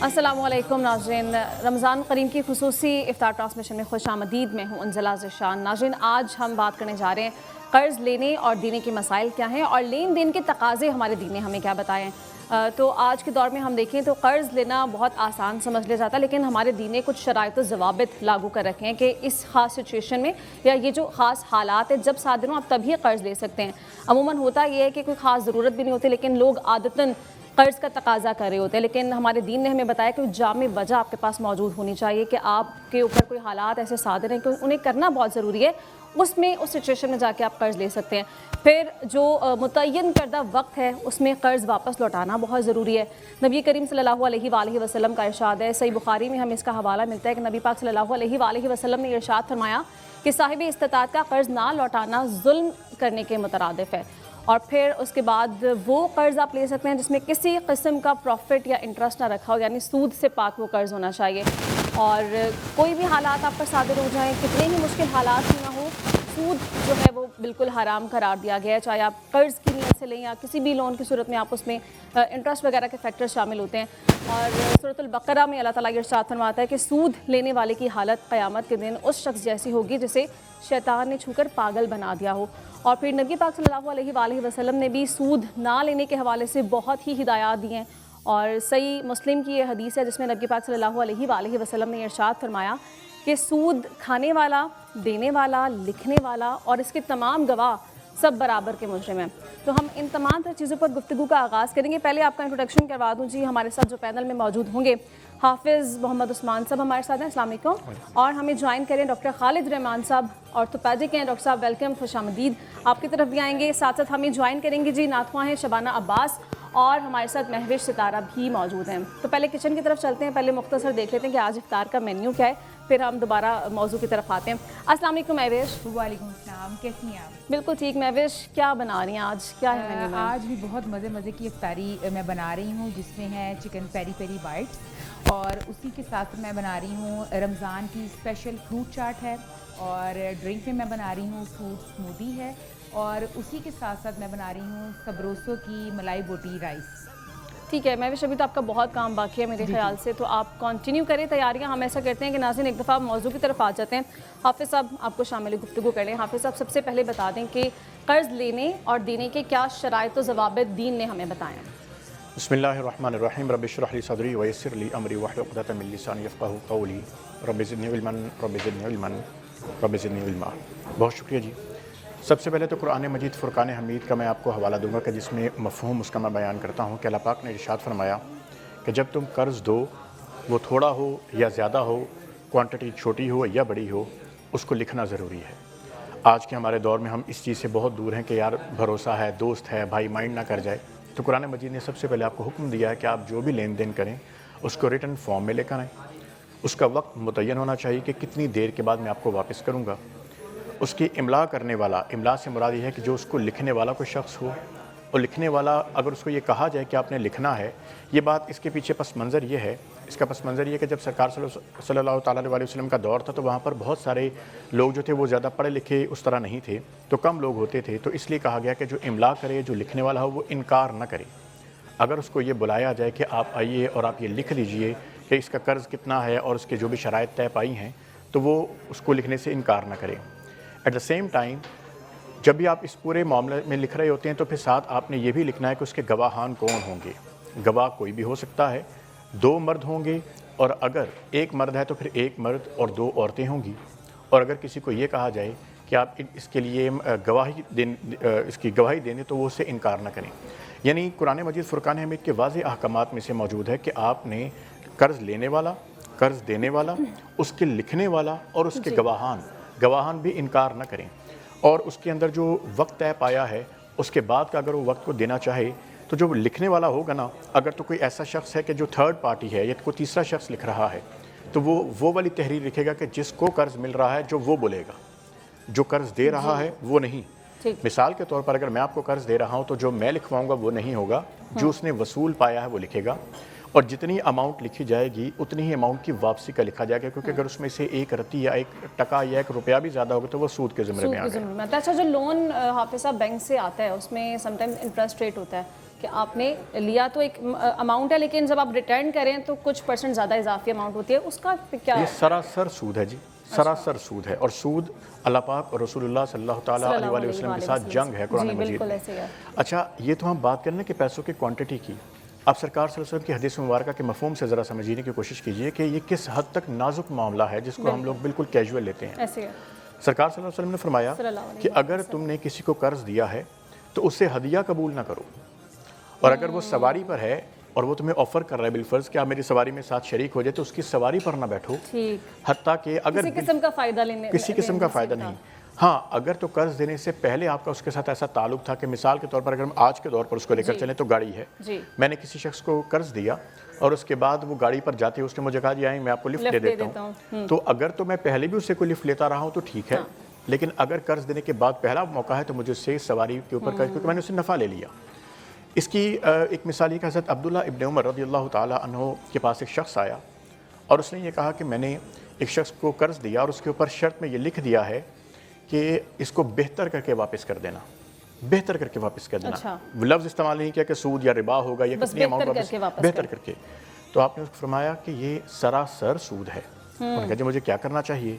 अस्सलाम वालेकुम नाज़रीन, रमज़ान करीम की खुसूसी इफ्तार ट्रांसमिशन में खुश आमदीद। मैं हूँ अंजला ज़िशान। नाज़रीन, आज हम बात करने जा रहे हैं कर्ज़ लेने और देने के मसाइल क्या हैं और लेन देन के तकाज़े हमारे दीन ने हमें क्या बताए हैं। तो आज के दौर में हम देखें तो कर्ज़ लेना बहुत आसान समझ लिया जाता है, लेकिन हमारे दीन ने कुछ शराइत व ज़वाबित लागू कर रखे हैं कि इस ख़ास सिचुएशन में या ये जो ख़ास हालात है जब सादिर हों आप तभी कर्ज़ ले सकते हैं। अमूमन होता ये है कि कोई ख़ास ज़रूरत भी नहीं होती, लेकिन लोग आदतन कर्ज़ का तकाज़ा कर रहे होते हैं। लेकिन हमारे दीन ने हमें बताया कि जामे वजह आपके पास मौजूद होनी चाहिए कि आपके ऊपर कोई हालात ऐसे सादिर हैं कि उन्हें करना बहुत ज़रूरी है, उसमें उस सिचुएशन में जाके आप कर्ज़ ले सकते हैं। फिर जो मुतय्यन करदा वक्त है उसमें कर्ज़ वापस लौटाना बहुत ज़रूरी है। नबी करीम सल्लल्लाहु अलैहि वसल्लम का इरशाद है, सही बुखारी में हमें इसका हवाला मिलता है कि नबी पाक सल्लल्लाहु अलैहि वसल्लम ने इरशाद फरमाया कि साहिब इस्तिताअत का कर्ज़ ना लौटाना जुल्म करने के मुतरादिफ है। और फिर उसके बाद वो कर्ज़ आप ले सकते हैं जिसमें किसी किस्म का प्रॉफिट या इंटरेस्ट ना रखा हो, यानी सूद से पाक वो कर्ज़ होना चाहिए। और कोई भी हालात आप पर सादिर हो जाएं, कितने ही मुश्किल हालात ही ना हो, सूद जो है वो बिल्कुल हराम करार दिया गया है। चाहे आप कर्ज़ की नीयत से लें या किसी भी लोन की सूरत में आप उसमें इंटरेस्ट वगैरह के फैक्टर्स शामिल होते हैं। और सूरतुल बकरा में अल्लाह ताला ये इरशाद फरमाता है कि सूद लेने वाले की हालत क़यामत के दिन उस शख्स जैसी होगी जिसे शैतान ने छूकर पागल बना दिया हो। और फिर नबी पाक सल्लल्लाहु अलैहि वसल्लम ने भी सूद ना लेने के हवाले से बहुत ही हिदायत दी हैं। और सही मुस्लिम की ये हदीस है जिसमें नबी पाक सल्लल्लाहु अलैहि वसल्लम ने इरशाद फरमाया कि सूद खाने वाला, देने वाला, लिखने वाला और इसके तमाम गवाह सब बराबर के मुजरिम हैं। तो हम इन तमाम तरह चीज़ों पर गुफ्तगू का आगाज़ करेंगे। पहले आपका इंट्रोडक्शन करवा दूँ जी। हमारे साथ जो पैनल में मौजूद होंगे, हाफिज़ मोहम्मद उस्मान साहब हमारे साथ हैं, अस्सलाम वालेकुम। और हमें ज्वाइन करें डॉक्टर खालिद रहमान साहब, ऑर्थोपेडिक हैं। डॉक्टर साहब वेलकम, खुश आमदीद, आपकी तरफ भी आएंगे। साथ साथ हमें ज्वाइन करेंगे जी नाथवा हैं शबाना अब्बास, और हमारे साथ महविश सितारा भी मौजूद हैं। तो पहले किचन की तरफ चलते हैं, पहले मुख्तसर देख लेते हैं कि आज इफ्तार का मेन्यू क्या है, फिर हम दोबारा मौजू की तरफ आते हैं। अस्सलाम वालेकुम महविश। वालेकुम अस्सलाम, कैसी हैं आप? बिल्कुल ठीक। महविश, क्या बना रही हैं आज, क्या है मेन्यू में? आज भी बहुत मज़े की इफ्तारी मैं बना रही हूँ, जिसमें है चिकन पेरी पेरी बाइट्स, और उसी के साथ मैं बना रही हूँ रमज़ान की स्पेशल फ्रूट चाट है, और ड्रिंक में मैं बना रही हूँ फ्रूट स्मूदी है, और उसी के साथ साथ मैं बना रही हूँ सबरोसो की मलाई बोटी राइस। ठीक है महविश, अभी तो आपका बहुत काम बाकी है मेरे ख्याल से, तो आप कंटिन्यू करें तैयारियां। हम ऐसा करते हैं कि नाज़रीन एक दफ़ा मौजू की तरफ आ जाते हैं। हाफिज़ साहब आपको शामिल गुफ्तगू कर लें। हाफिज़ साहब सबसे पहले बता दें कि कर्ज़ लेने और देने के क्या शराइत व ज़वाबित दीन ने हमें बताएं। बिस्मिल्लाहिर्रहमानिर्रहीम, रब्बि इश्रह ली सदरी व यस्सिर ली अमरी वहलुल उक़दतम मिन लिसानी यफ़क़हू क़ौली, रब्बि ज़िदनी इल्मन रब्बि ज़िदनी इल्मन रब्बि ज़िदनी इल्मा। बहुत शुक्रिया जी। सबसे पहले तो कुरान मजीद फ़ुरक़ान हमीद का मैं आपको हवाला दूंगा कि जिसमें मफ़हूम उसका मैं बयान करता हूँ कि अल्लाह पाक ने इरशाद फरमाया कि जब तुम कर्ज़ दो, वो थोड़ा हो या ज़्यादा हो, क्वांटिटी छोटी हो या बड़ी हो, उसको लिखना ज़रूरी है। आज के हमारे दौर में हम इस चीज़ से बहुत दूर हैं कि यार भरोसा है, दोस्त है, भाई माइंड ना कर जाए। तो कुरान मजीद ने सबसे पहले आपको हुक्म दिया है कि आप जो भी लेन देन करें उसको रिटन फॉर्म में लेकर आएँ। उसका वक्त मुतय्यन होना चाहिए कि कितनी देर के बाद मैं आपको वापस करूँगा। उसकी इमला करने वाला, इमला से मुराद ये है कि जो उसको लिखने वाला कोई शख्स हो, और लिखने वाला अगर उसको ये कहा जाए कि आपने लिखना है, ये बात इसके पीछे पस मंज़र ये है, इसका पस मंज़र ये है कि जब सरकार सल्लल्लाहु ताला अलैहि वसल्लम का दौर था तो वहाँ पर बहुत सारे लोग जो थे वो ज़्यादा पढ़े लिखे उस तरह नहीं थे, तो कम लोग होते थे। तो इसलिए कहा गया कि जो इमला करे, जो लिखने वाला हो, वो इनकार न करे। अगर उसको ये बुलाया जाए कि आप आइए और आप ये लिख लीजिए कि इसका कर्ज़ कितना है और उसके जो भी शराइत तय पाई हैं, तो वो उसको लिखने से इनकार न करें। एट द सेम टाइम जब भी आप इस पूरे मामले में लिख रहे होते हैं तो फिर साथ आपने ये भी लिखना है कि उसके गवाहान कौन होंगे। गवाह कोई भी हो सकता है, 2 मर्द होंगे, और अगर एक मर्द है तो फिर 1 मर्द और 2 औरतें होंगी। और अगर किसी को ये कहा जाए कि आप इसके लिए इसकी गवाही देने, तो वो उससे इनकार न करें। यानी कुरान मजीद फ़ुरक़ान हमीद के वाज़ेह अहकामात में से मौजूद है कि आपने कर्ज़ लेने वाला, कर्ज़ देने वाला, उसके लिखने वाला और उसके गवाहान भी इनकार न करें। और उसके अंदर जो वक्त तय पाया है उसके बाद का अगर वो वक्त को देना चाहे, तो जो लिखने वाला होगा ना, अगर तो कोई ऐसा शख्स है कि जो थर्ड पार्टी है या कोई तीसरा शख्स लिख रहा है, तो वो वाली तहरीर लिखेगा कि जिसको कर्ज़ मिल रहा है जो वो बोलेगा, जो कर्ज़ दे रहा है वो नहीं। मिसाल के तौर पर अगर मैं आपको कर्ज़ दे रहा हूँ तो जो मैं लिखवाऊँगा वो नहीं होगा, जो उसने वसूल पाया है वो लिखेगा। और जितनी अमाउंट लिखी जाएगी उतनी ही अमाउंट की वापसी का लिखा जाएगा, क्योंकि अगर उसमें से 1 रत्ती या 1 टका या 1 रुपया भी ज़्यादा होगा तो वो सूद के ज़िम्मे में आ गया। अच्छा, जो लोन हाफिज़ साहब बैंक से आता है उसमें समटाइम्स इंटरेस्ट रेट होता है, کہ آپ نے لیا تو ایک اماؤنٹ ہے لیکن جب آپ ریٹرن کریں تو کچھ پرسنٹ زیادہ اضافی اماؤنٹ ہوتی ہے, اس کا کیا؟ یہ سراسر سود ہے جی, سراسر سود ہے, اور سود اللہ پاک اور رسول اللہ صلی اللہ تعالیٰ علیہ وآلہ وسلم کے ساتھ جنگ ہے قرآن مجید بالکل میں. ایسے ہی ہے. اچھا یہ تو ہم بات کریں کہ پیسوں کی کوانٹٹی کی, آپ سرکار صلی اللہ علیہ وسلم کی حدیث مبارکہ کے مفہوم سے ذرا سمجھنے کی کوشش کیجئے کہ یہ کس حد تک نازک معاملہ ہے جس کو ہم لوگ بالکل کیجول لیتے ہیں. ایسے ہے. سرکار صلی اللہ علیہ وسلم نے فرمایا کہ اگر تم نے کسی کو قرض دیا ہے تو اس سے ہدیہ قبول نہ کرو, اور اگر وہ سواری پر ہے اور وہ تمہیں آفر کر رہا ہے بالفرض کہ آپ میری سواری میں ساتھ شریک ہو جائے تو اس کی سواری پر نہ بیٹھو, حتیٰ کہ اگر کسی قسم کا فائدہ لینے, کسی قسم کا فائدہ نہیں. ہاں اگر تو قرض دینے سے پہلے آپ کا اس کے ساتھ ایسا تعلق تھا کہ مثال کے طور پر اگر ہم آج کے دور پر اس کو لے کر چلیں تو گاڑی ہے, میں نے کسی شخص کو قرض دیا اور اس کے بعد وہ گاڑی پر جاتے اس نے مجھے کہا جی آئیں میں آپ کو لفٹ دے دیتا ہوں, تو اگر تو میں پہلے بھی اس سے کوئی لفٹ لیتا رہا ہوں تو ٹھیک ہے, لیکن اگر قرض دینے کے بعد پہلا موقع ہے تو مجھے اس سے سواری کے اوپر قرض, کیونکہ میں نے اس سے نفع لے لیا. اس کی ایک مثال یہ کہ حضرت عبداللہ ابن عمر رضی اللہ تعالیٰ عنہ کے پاس ایک شخص آیا اور اس نے یہ کہا کہ میں نے ایک شخص کو قرض دیا اور اس کے اوپر شرط میں یہ لکھ دیا ہے کہ اس کو بہتر کر کے واپس کر دینا, بہتر کر کے واپس کر دینا. لفظ استعمال نہیں کیا کہ سود یا ربا ہوگا یا کتنی اماؤنٹ واپس, بہتر کر کے. تو آپ نے اس کو فرمایا کہ یہ سراسر سود ہے. انہوں نے کہا جی مجھے کیا کرنا چاہیے؟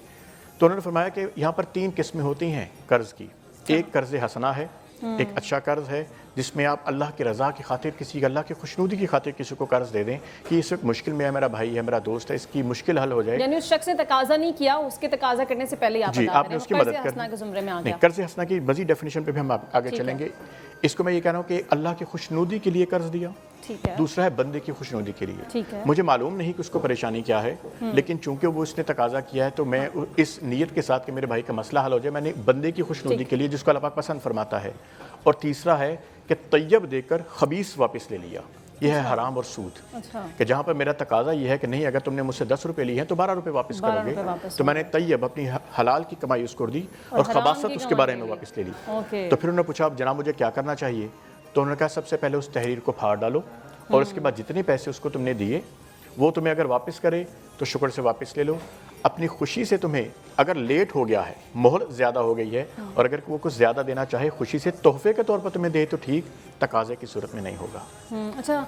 تو انہوں نے فرمایا کہ یہاں پر 3 قسمیں ہوتی ہیں قرض کی. ایک قرض حسنہ ہے, ایک اچھا قرض ہے جس میں آپ اللہ کی رضا کی خاطر کسی, اللہ کی خوشنودی کی خاطر کسی کو قرض دے دیں کہ اس وقت مشکل میں ہے, میرا بھائی ہے, میرا دوست ہے, اس کی مشکل حل ہو جائے. یعنی اس شخص نے تقاضا نہیں کیا, اس کے تقاضا کرنے سے پہلے جی آپ نے اس کی مدد کر دی. قرض حسنہ کی مزید ڈیفینیشن پہ بھی ہم آگے چلیں گے. اس کو میں یہ کہہ رہا ہوں کہ اللہ کی خوشنودی کے لیے قرض دیا, دوسرا ہے بندے کی خوشنودی کے لیے. مجھے معلوم نہیں کہ اس کو پریشانی کیا ہے, لیکن چونکہ وہ اس نے تقاضا کیا ہے تو میں اس نیت کے ساتھ کہ میرے بھائی کا مسئلہ حل ہو جائے, میں نے بندے کی خوشنودی کے لیے جس کو اللہ پاک پسند فرماتا ہے. اور تیسرا ہے کہ طیب دے کر خبیث واپس لے لیا, یہ ہے حرام اور سود. کہ جہاں پر میرا تقاضا یہ ہے کہ نہیں اگر تم نے مجھ سے 10 روپے لی ہیں تو 12 روپے واپس کرو گے, تو میں نے طیب اپنی حلال کی کمائی اس کو دی اور خباثت اس کے بارے میں واپس لے لی. تو پھر انہوں نے پوچھا جناب مجھے کیا کرنا چاہیے؟ تو انہوں نے کہا سب سے پہلے اس تحریر کو پھاڑ ڈالو اور اس کے بعد جتنے پیسے اس کو تم نے دیے وہ تمہیں اگر واپس کرے تو شکر سے واپس لے لو. اپنی خوشی سے تمہیں اگر لیٹ ہو گیا ہے, مہر زیادہ ہو گئی ہے, اور اگر وہ کچھ زیادہ دینا چاہے خوشی سے تحفے کے طور پر تمہیں دے تو ٹھیک, تقاضے کی صورت میں نہیں ہوگا. اچھا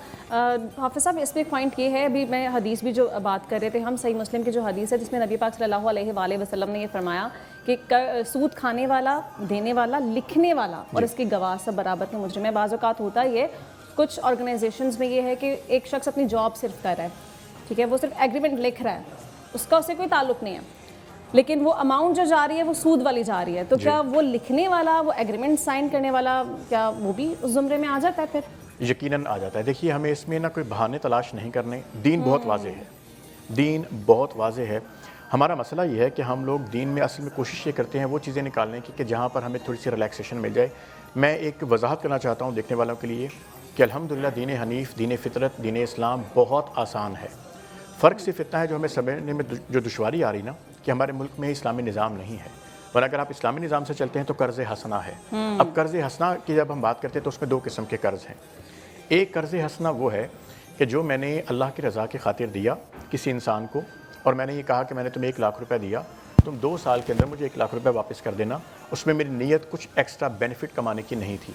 حافظ صاحب اس میں ایک پوائنٹ یہ ہے, ابھی میں حدیث بھی جو بات کر رہے تھے ہم, صحیح مسلم کی جو حدیث ہے جس میں نبی پاک صلی اللہ علیہ وآلہ وسلم نے یہ فرمایا کہ سود کھانے والا, دینے والا, لکھنے والا اور اس کی گواہ سب برابر کے مجرم ہے. بعض اوقات ہوتا یہ کچھ آرگنائزیشنز میں یہ ہے کہ ایک شخص اپنی جاب صرف کر رہا ہے, ٹھیک ہے, وہ صرف ایگریمنٹ لکھ رہا ہے, اس کا اس سے کوئی تعلق نہیں ہے, لیکن وہ اماؤنٹ جو جا رہی ہے وہ سود والی جا رہی ہے, تو کیا وہ لکھنے والا, وہ ایگریمنٹ سائن کرنے والا, کیا وہ بھی اس زمرے میں آ جاتا ہے؟ پھر یقیناً آ جاتا ہے. دیکھیے ہمیں اس میں نہ کوئی بہانے تلاش نہیں کرنے, دین بہت واضح ہے, دین بہت واضح ہے. ہمارا مسئلہ یہ ہے کہ ہم لوگ دین میں اصل میں کوشش یہ کرتے ہیں وہ چیزیں نکالنے کی کہ جہاں پر ہمیں تھوڑی سی ریلیکسیشن مل جائے. میں ایک وضاحت کرنا چاہتا ہوں دیکھنے والوں کے لیے کہ الحمدللہ دین حنیف, دین فطرت, دین اسلام بہت آسان ہے. فرق صرف اتنا ہے جو ہمیں سمجھنے میں جو دشواری آ رہی نا کہ ہمارے ملک میں اسلامی نظام نہیں ہے, ورنہ اگر آپ اسلامی نظام سے چلتے ہیں تو قرض حسنہ ہے. اب قرض حسنہ کی جب ہم بات کرتے ہیں تو اس میں 2 قسم کے قرض ہیں. ایک قرض حسنہ وہ ہے کہ جو میں نے اللہ کی رضا کی خاطر دیا کسی انسان کو, اور میں نے یہ کہا کہ میں نے تمہیں 1 لاکھ روپے دیا, تم 2 سال کے اندر مجھے 1 لاکھ روپے واپس کر دینا. اس میں میری نیت کچھ ایکسٹرا بینیفٹ کمانے کی نہیں تھی.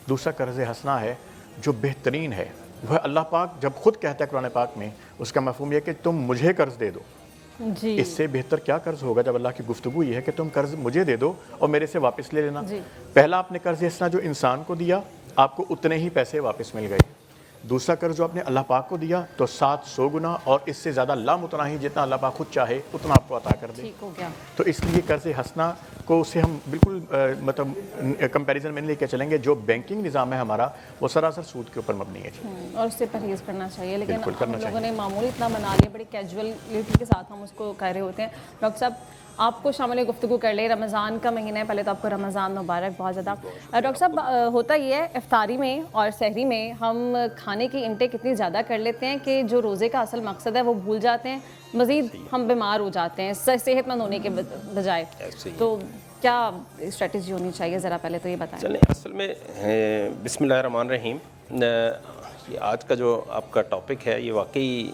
دوسرا قرض حسنہ ہے جو بہترین ہے, وہ اللہ پاک جب خود کہتا ہے قرآن پاک میں, اس کا مفہوم یہ کہ تم مجھے قرض دے دو. اس سے بہتر کیا قرض ہوگا جب اللہ کی گفتگو یہ ہے کہ تم قرض مجھے دے دو اور میرے سے واپس لے لینا. پہلا آپ نے قرض حسنہ جو انسان کو دیا آپ کو اتنے ہی پیسے واپس مل گئے. دوسرا قرض جو آپ نے اللہ پاک کو دیا تو 700 گنا اور اس سے زیادہ لامتناہی جتنا اللہ پاک خود چاہے اتنا آپ کو عطا کر دے. تو اس لیے قرض حسنہ کو سے ہم بالکل مطلب کمپیریزن میں نہیں لے کے چلیں گے. جو بینکنگ نظام ہے ہمارا وہ سراسر سود کے اوپر مبنی ہے. اور اس سے پرہیز کرنا چاہیے, لیکن ہم لوگوں نے معمولی اتنا بنا لیا, بڑی کیجولیٹی کے ساتھ ہم اس کو کہہ رہے ہوتے ہیں. ڈاکٹر صاحب آپ کو شامل گفتگو کر لیں, رمضان کا مہینہ ہے, پہلے تو آپ کو رمضان مبارک بہت زیادہ. ڈاکٹر صاحب ہوتا یہ ہے افطاری میں اور سحری میں ہم کھانے کی انٹیک اتنی زیادہ کر لیتے ہیں کہ جو روزے کا اصل مقصد ہے وہ بھول جاتے ہیں, مزید ہم بیمار ہو جاتے ہیں صحت مند ہونے کے بجائے. تو کیا اسٹریٹجی ہونی چاہیے, ذرا پہلے تو یہ بتائیں. چلیں اصل میں بسم اللہ الرحمن الرحیم, یہ آج کا جو آپ کا ٹاپک ہے یہ واقعی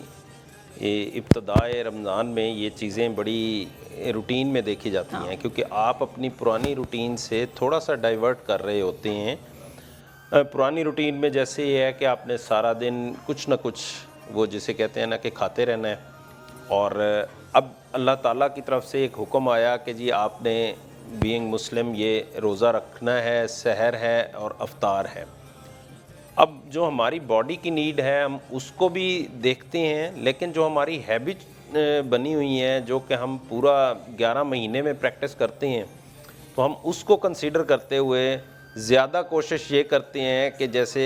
ابتدائے رمضان میں یہ چیزیں بڑی روٹین میں دیکھی جاتی ہیں, کیونکہ آپ اپنی پرانی روٹین سے تھوڑا سا ڈائیورٹ کر رہے ہوتے ہیں पुरानी रूटीन में जैसे ये है कि आपने सारा दिन कुछ ना कुछ वो जिसे कहते हैं ना कि खाते रहना है, और अब अल्लाह ताला की तरफ से एक हुक्म आया कि जी आपने बीइंग मुस्लिम ये रोज़ा रखना है, सहर है और अफ्तार है। अब जो हमारी बॉडी की नीड है हम उसको भी देखते हैं, लेकिन जो हमारी हैबिट बनी हुई हैं जो कि हम पूरा 11 महीने में प्रैक्टिस करते हैं, तो हम उसको कंसीडर करते हुए ज़्यादा कोशिश ये करते हैं कि जैसे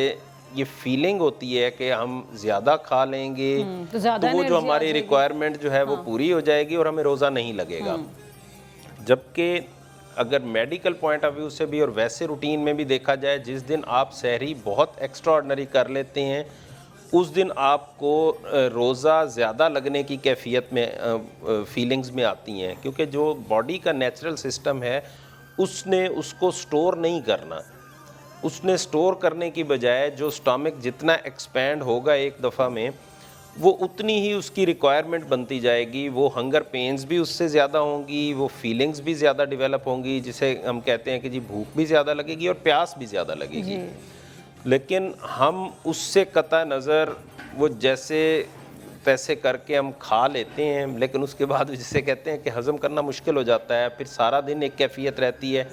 ये फीलिंग होती है कि हम ज़्यादा खा लेंगे तो वो जो हमारी रिक्वायरमेंट जो है वो पूरी हो जाएगी और हमें रोज़ा नहीं लगेगा। जबकि अगर मेडिकल पॉइंट ऑफ व्यू से भी और वैसे रूटीन में भी देखा जाए, जिस दिन आप सहरी बहुत एक्स्ट्राऑर्डिनरी कर लेते हैं उस दिन आपको रोज़ा ज़्यादा लगने की कैफियत में फीलिंग्स में आती हैं, क्योंकि जो बॉडी का नेचुरल सिस्टम है उसने उसको स्टोर नहीं करना। उसने स्टोर करने की बजाय जो स्टमक जितना एक्सपैंड होगा एक दफ़ा में वो उतनी ही उसकी रिक्वायरमेंट बनती जाएगी, वो हंगर पेन्स भी उससे ज़्यादा होंगी, वो फीलिंग्स भी ज़्यादा डेवलप होंगी, जिसे हम कहते हैं कि जी भूख भी ज़्यादा लगेगी और प्यास भी ज़्यादा लगेगी। लेकिन हम उससे कतई नज़र वो जैसे तैसे करके हम खा लेते हैं, लेकिन उसके बाद जिसे कहते हैं कि हज़म करना मुश्किल हो जाता है, फिर सारा दिन एक कैफियत रहती है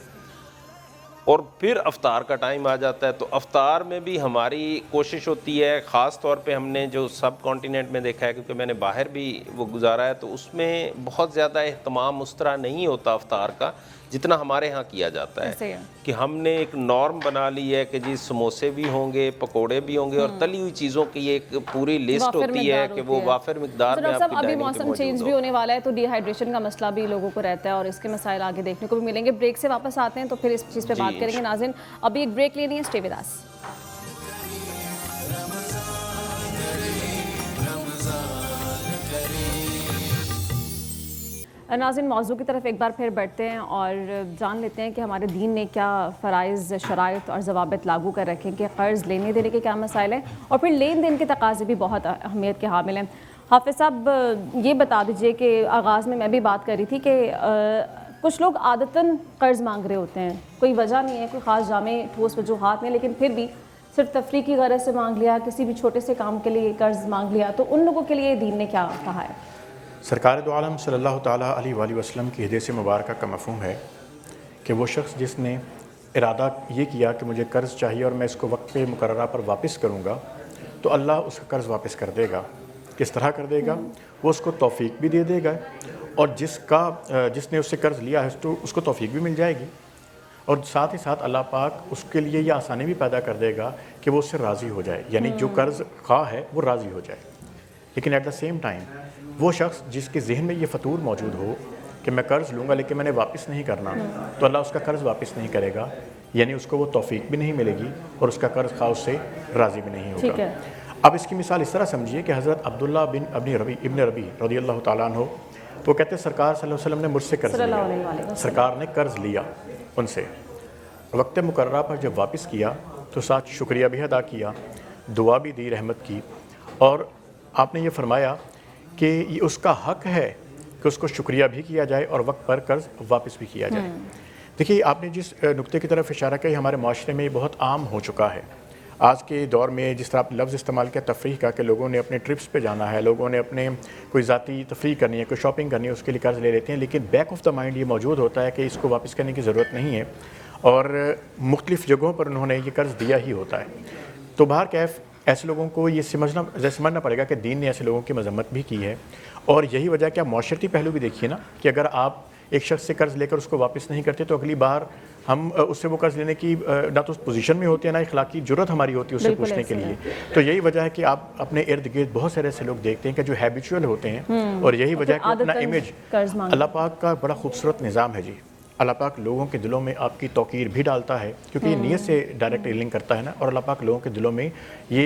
और फिर अफ्तार का टाइम आ जाता है। तो अफ्तार में भी हमारी कोशिश होती है, ख़ास तौर पे हमने जो सब कॉन्टिनेंट में देखा है, क्योंकि मैंने बाहर भी वो गुजारा है, तो उसमें बहुत ज़्यादा एहतमाम उस तरह नहीं होता अफ्तार का जितना हमारे यहाँ किया जाता है। कि हमने एक नॉर्म बना ली है कि जी समोसे भी होंगे, पकोड़े भी होंगे और तली हुई चीज़ों की एक पूरी लिस्ट होती है कि वो वाफिर मिकदार में आपकी अभी मौसम चेंज भी होने वाला है तो डिहाइड्रेशन का मसला भी लोगों को रहता है और इसके मसाइल आगे देखने को भी मिलेंगे। ब्रेक से वापस आते हैं तो फिर इस चीज़ पे बात करेंगे। नाज़रीन अभी एक ब्रेक लेनी है, स्टे विद अस। नाज़रीन मौजू की तरफ एक बार फिर बढ़ते हैं और जान लेते हैं कि हमारे दीन ने क्या फ़राइज़, शराइत और ज़वाबित लागू कर रखे हैं कि क़र्ज़ लेने देने के क्या मसाइल हैं और फिर लेन देन के तकाज़े भी बहुत अहमियत के हामिल हैं। हाफ़िज़ साहब ये बता दीजिए कि आगाज़ में मैं भी बात कर रही थी कि कुछ लोग आदतन क़र्ज़ मांग रहे होते हैं, कोई वजह नहीं है, कोई ख़ास जामे ठोस वजूहात नहीं, लेकिन फिर भी सिर्फ तफरी की गरज से मांग लिया, किसी भी छोटे से काम के लिए क़र्ज़ मांग लिया, तो उन लोगों के लिए दीन ने क्या कहा है? सरकार दो आलम सल्लल्लाहु ताला अलैहि वसल्लम की हदीस मुबारक का मफ़हूम है कि वो शख्स जिसने इरादा ये किया कि मुझे कर्ज़ चाहिए और मैं इसको वक्त पे मुकर्ररा पर वापस करूँगा, तो अल्लाह उसका कर्ज़ वापस कर देगा। किस तरह कर देगा? वो उसको तौफ़ीक भी दे देगा और जिसने उससे कर्ज़ लिया है तो उसको तौफ़ीक भी मिल जाएगी और साथ ही साथ अल्लाह पाक उसके लिए ये आसानी भी पैदा कर देगा कि वो उससे राज़ी हो जाए, यानी जो कर्ज़ खा है वो राज़ी हो जाए। लेकिन एट द सेम टाइम वो शख्स जिसके जहन में ये फ़तूर मौजूद हो कि मैं कर्ज़ लूँगा लेकिन मैंने वापस नहीं करना, तो अल्लाह उसका कर्ज़ वापस नहीं करेगा, यानी उसको वो तौफ़ीक भी नहीं मिलेगी और उसका कर्ज़ खा उससे राज़ी भी नहीं होगा। अब इसकी मिसाल इस तरह समझिए कि हज़रत अब्दुल्ला बिन इब्न रबी रज़ियल्लाहु ताला अन्हु वो कहते हैं सरकार सल्लल्लाहु अलैहि वसल्लम ने मुझसे कर्ज़ लिया, सरकार ने कर्ज़ लिया उनसे, वक्त मुकर्ररा पर जब वापस किया तो साथ शुक्रिया भी अदा किया, दुआ भी दी, रहमत की, और आपने ये फरमाया कि ये उसका हक़ है कि उसको शुक्रिया भी किया जाए और वक्त पर कर्ज़ वापस भी किया जाए। देखिए आपने जिस नुक्ते की तरफ इशारा किया हमारे माशरे में ये बहुत आम हो चुका है आज के दौर में। जिस तरह आप लफ्ज़ इस्तेमाल किया तफरीह का कि लोगों ने अपने ट्रिप्स पे जाना है, लोगों ने अपने कोई ज़ाती तफरीह करनी है, कोई शॉपिंग करनी है, उसके लिए कर्ज़ ले लेते हैं, लेकिन बैक ऑफ द माइंड ये मौजूद होता है कि इसको वापस करने की ज़रूरत नहीं है और मुख्तलिफ़ जगहों पर उन्होंने ये कर्ज़ दिया ही होता है। तो बहर कैफ़ ऐसे लोगों को ये समझना पड़ेगा कि दीन ने ऐसे लोगों की मजम्मत भी की है और यही वजह कि आप माशरती पहलू भी देखिए ना कि अगर आप एक शख्स से कर्ज़ लेकर उसको वापस नहीं करते तो अगली बार हम उससे वो कर्ज़ लेने की ना तो उस पोजीशन में होती है, ना इखलाकी जुर्रत हमारी होती है उससे पूछने के लिए। तो यही वजह है कि आप अपने इर्द गिर्द बहुत सारे ऐसे लोग देखते हैं कि जो हैबिचुअल होते हैं और यही वजह है कि अपना इमेज, अल्लाह पाक का बड़ा खूबसूरत निज़ाम है जी। अल्लाह पाक लोगों के दिलों में आपकी तौकीर भी डालता है क्योंकि ये नीयत से डायरेक्ट लिंक करता है ना, और अल्लाह पाक लोगों के दिलों में ये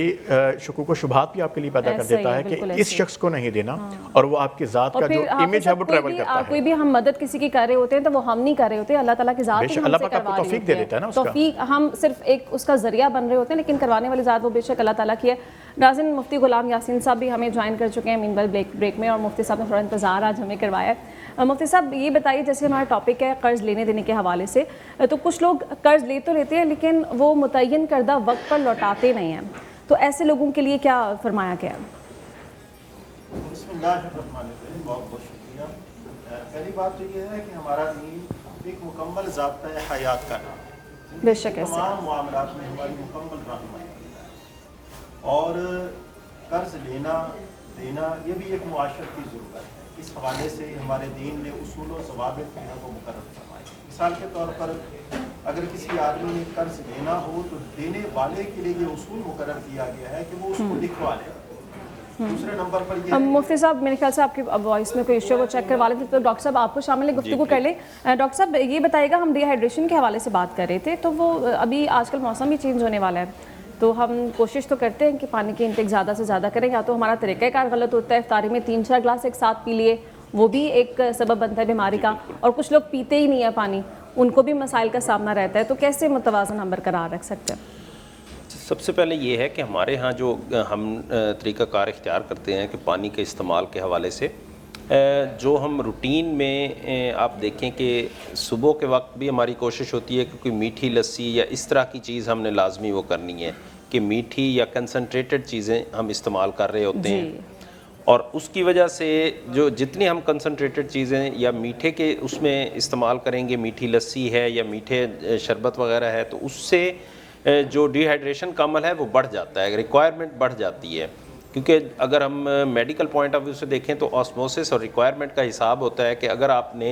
शुकूक व शुबहात भी आपके लिए पैदा कर देता है कि इस शख्स को नहीं देना और वो आपकी ज़ात का जो इमेज है वो ट्रैवल करता है। कोई भी हम मदद किसी की कर रहे होते हैं तो वो हम नहीं कर रहे होते, अल्लाह ताला की ज़ात ही अल्लाह पाक आपको तौफीक दे देता है ना, तौफीक हम सिर्फ एक उसका ज़रिया बन रहे होते हैं, लेकिन करवाने वाली ज़ात वो बेशक अल्लाह ताला की है। नाज़रीन मुफ्ती गुलाम यासीन साहब भी हमें ज्वाइन कर चुके हैं मीनवाइल ब्रेक में और मुफ्ती साहब ने थोड़ा इंतज़ार आज हमें करवाया है। मुफ्ती साहब ये बताइए, जैसे हमारा टॉपिक है कर्ज़ लेने देने के हवाले से, तो कुछ लोग कर्ज़ ले तो लेते हैं लेकिन वो मुतय्यन करदा वक्त पर लौटाते नहीं हैं, तो ऐसे लोगों के लिए क्या फरमाया गया है? बिस्मिल्लाहिर्रहमानिर्रहीम, बहुत बहुत शुक्रिया। पहली बात तो ये है कि हमारा दीन एक मुकम्मल ज़ाब्ता है हयात का नाम है। बेशक ऐसे तमाम मामलात में हमारी मुकम्मल रहनुमाई है और कर्ज लेना देना ये भी एक मुआशरत की ज़रूरत है। इस हवाले से हमारे दीन ने उसूल व ज़वाबित को मुकर्रर फरमाए। मिसाल के तौर पर अगर किसी आदमी ने कर्ज लेना हो तो देने वाले के लिए ये उसूल मुकर्रर किया गया है कि वो उसको लिखवा ले। दूसरे नंबर पर ये मुफ्ती साहब, मेरे ख्याल से आपकी वॉइस में कोई इश्यू है, वो चेक करवा लेते, तो डॉक्टर साहब आपको शामिल गुफ्तगू कर ले। डॉक्टर साहब ये बताइएगा, हम डिहाइड्रेशन के हवाले से बात कर रहे थे, तो वो अभी आजकल मौसम भी चेंज होने वाला है, तो हम कोशिश तो करते हैं कि पानी की इंटेक ज़्यादा से ज़्यादा करें, या तो हमारा तरीक़ाकार गलत होता है, इफ्तारी में 3-4 ग्लास एक साथ पी लिए, वो भी एक सबब बनता है बीमारी का, और कुछ लोग पीते ही नहीं है पानी, उनको भी मसाइल का सामना रहता है, तो कैसे मुतवाज़न हम बरकरार रख सकते हैं? सबसे पहले ये है कि हमारे यहाँ जो हम तरीक़ाकार इख्तियार करते हैं कि पानी के इस्तेमाल के हवाले से, जो हम रूटीन में आप देखें कि सुबह के वक्त भी हमारी कोशिश होती है कि कोई मीठी लस्सी या इस तरह की चीज़ हमने लाजमी वो करनी है कि मीठी या कंसनट्रेटेड चीज़ें हम इस्तेमाल कर रहे होते हैं, और उसकी वजह से जो जितनी हम कंसनट्रेटेड चीज़ें या मीठे के उसमें इस्तेमाल करेंगे, मीठी लस्सी है या मीठे शरबत वगैरह है, तो उससे जो डिहाइड्रेशन का अमल है वो बढ़ जाता है, रिक्वायरमेंट बढ़ जाती है। क्योंकि अगर हम मेडिकल पॉइंट ऑफ व्यू से देखें तो ऑस्मोसिस और रिक्वायरमेंट का हिसाब होता है कि अगर आपने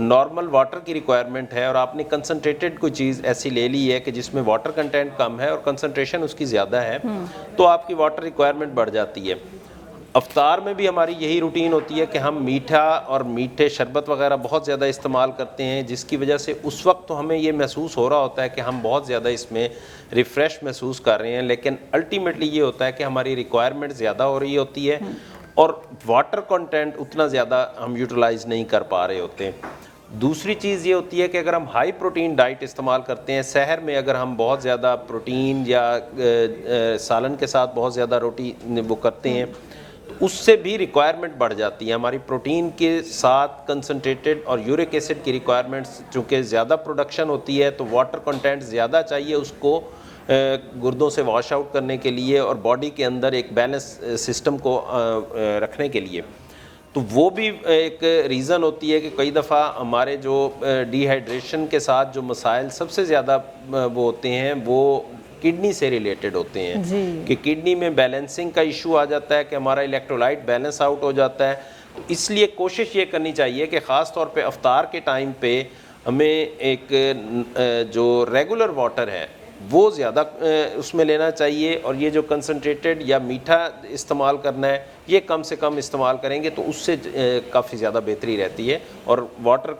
नॉर्मल वाटर की रिक्वायरमेंट है और आपने कंसनट्रेटेड कोई चीज़ ऐसी ले ली है कि जिसमें वाटर कंटेंट कम है और कंसनट्रेशन उसकी ज़्यादा है, तो आपकी वाटर रिक्वायरमेंट बढ़ जाती है। अफ्तार में भी हमारी यही रूटीन होती है कि हम मीठा और मीठे शरबत वगैरह बहुत ज़्यादा इस्तेमाल करते हैं, जिसकी वजह से उस वक्त तो हमें ये महसूस हो रहा होता है कि हम बहुत ज़्यादा इसमें रिफ़्रेश महसूस कर रहे हैं, लेकिन अल्टीमेटली ये होता है कि हमारी रिक्वायरमेंट ज़्यादा हो रही होती है और वाटर कंटेंट उतना ज़्यादा हम यूटिलाइज़ नहीं कर पा रहे होते हैं। दूसरी चीज़ ये होती है कि अगर हम हाई प्रोटीन डाइट इस्तेमाल करते हैं, सहर में अगर हम बहुत ज़्यादा प्रोटीन या सालन के साथ बहुत ज़्यादा रोटी वो करते हैं, उससे भी रिक्वायरमेंट बढ़ जाती है। हमारी प्रोटीन के साथ कंसनट्रेटेड और यूरिक एसिड की रिक्वायरमेंट्स चूँकि ज़्यादा प्रोडक्शन होती है, तो वाटर कंटेंट ज़्यादा चाहिए उसको गुर्दों से वॉश आउट करने के लिए और बॉडी के अंदर एक बैलेंस सिस्टम को रखने के लिए। तो वो भी एक रीज़न होती है कि कई दफ़ा हमारे जो डिहाइड्रेशन के साथ जो मसाइल सबसे ज़्यादा वो होते हैं वो किडनी से रिलेटेड होते हैं कि किडनी में बैलेंसिंग का इशू आ जाता है कि हमारा इलेक्ट्रोलाइट बैलेंस आउट हो जाता है। तो इसलिए कोशिश ये करनी चाहिए कि ख़ास तौर पे अफ्तार के टाइम पे हमें एक जो रेगुलर वाटर है वो ज़्यादा उसमें लेना चाहिए, और ये जो कंसनट्रेटेड या मीठा इस्तेमाल करना है ये कम से कम इस्तेमाल करेंगे तो उससे काफ़ी ज़्यादा बेहतरी रहती है, और वाटर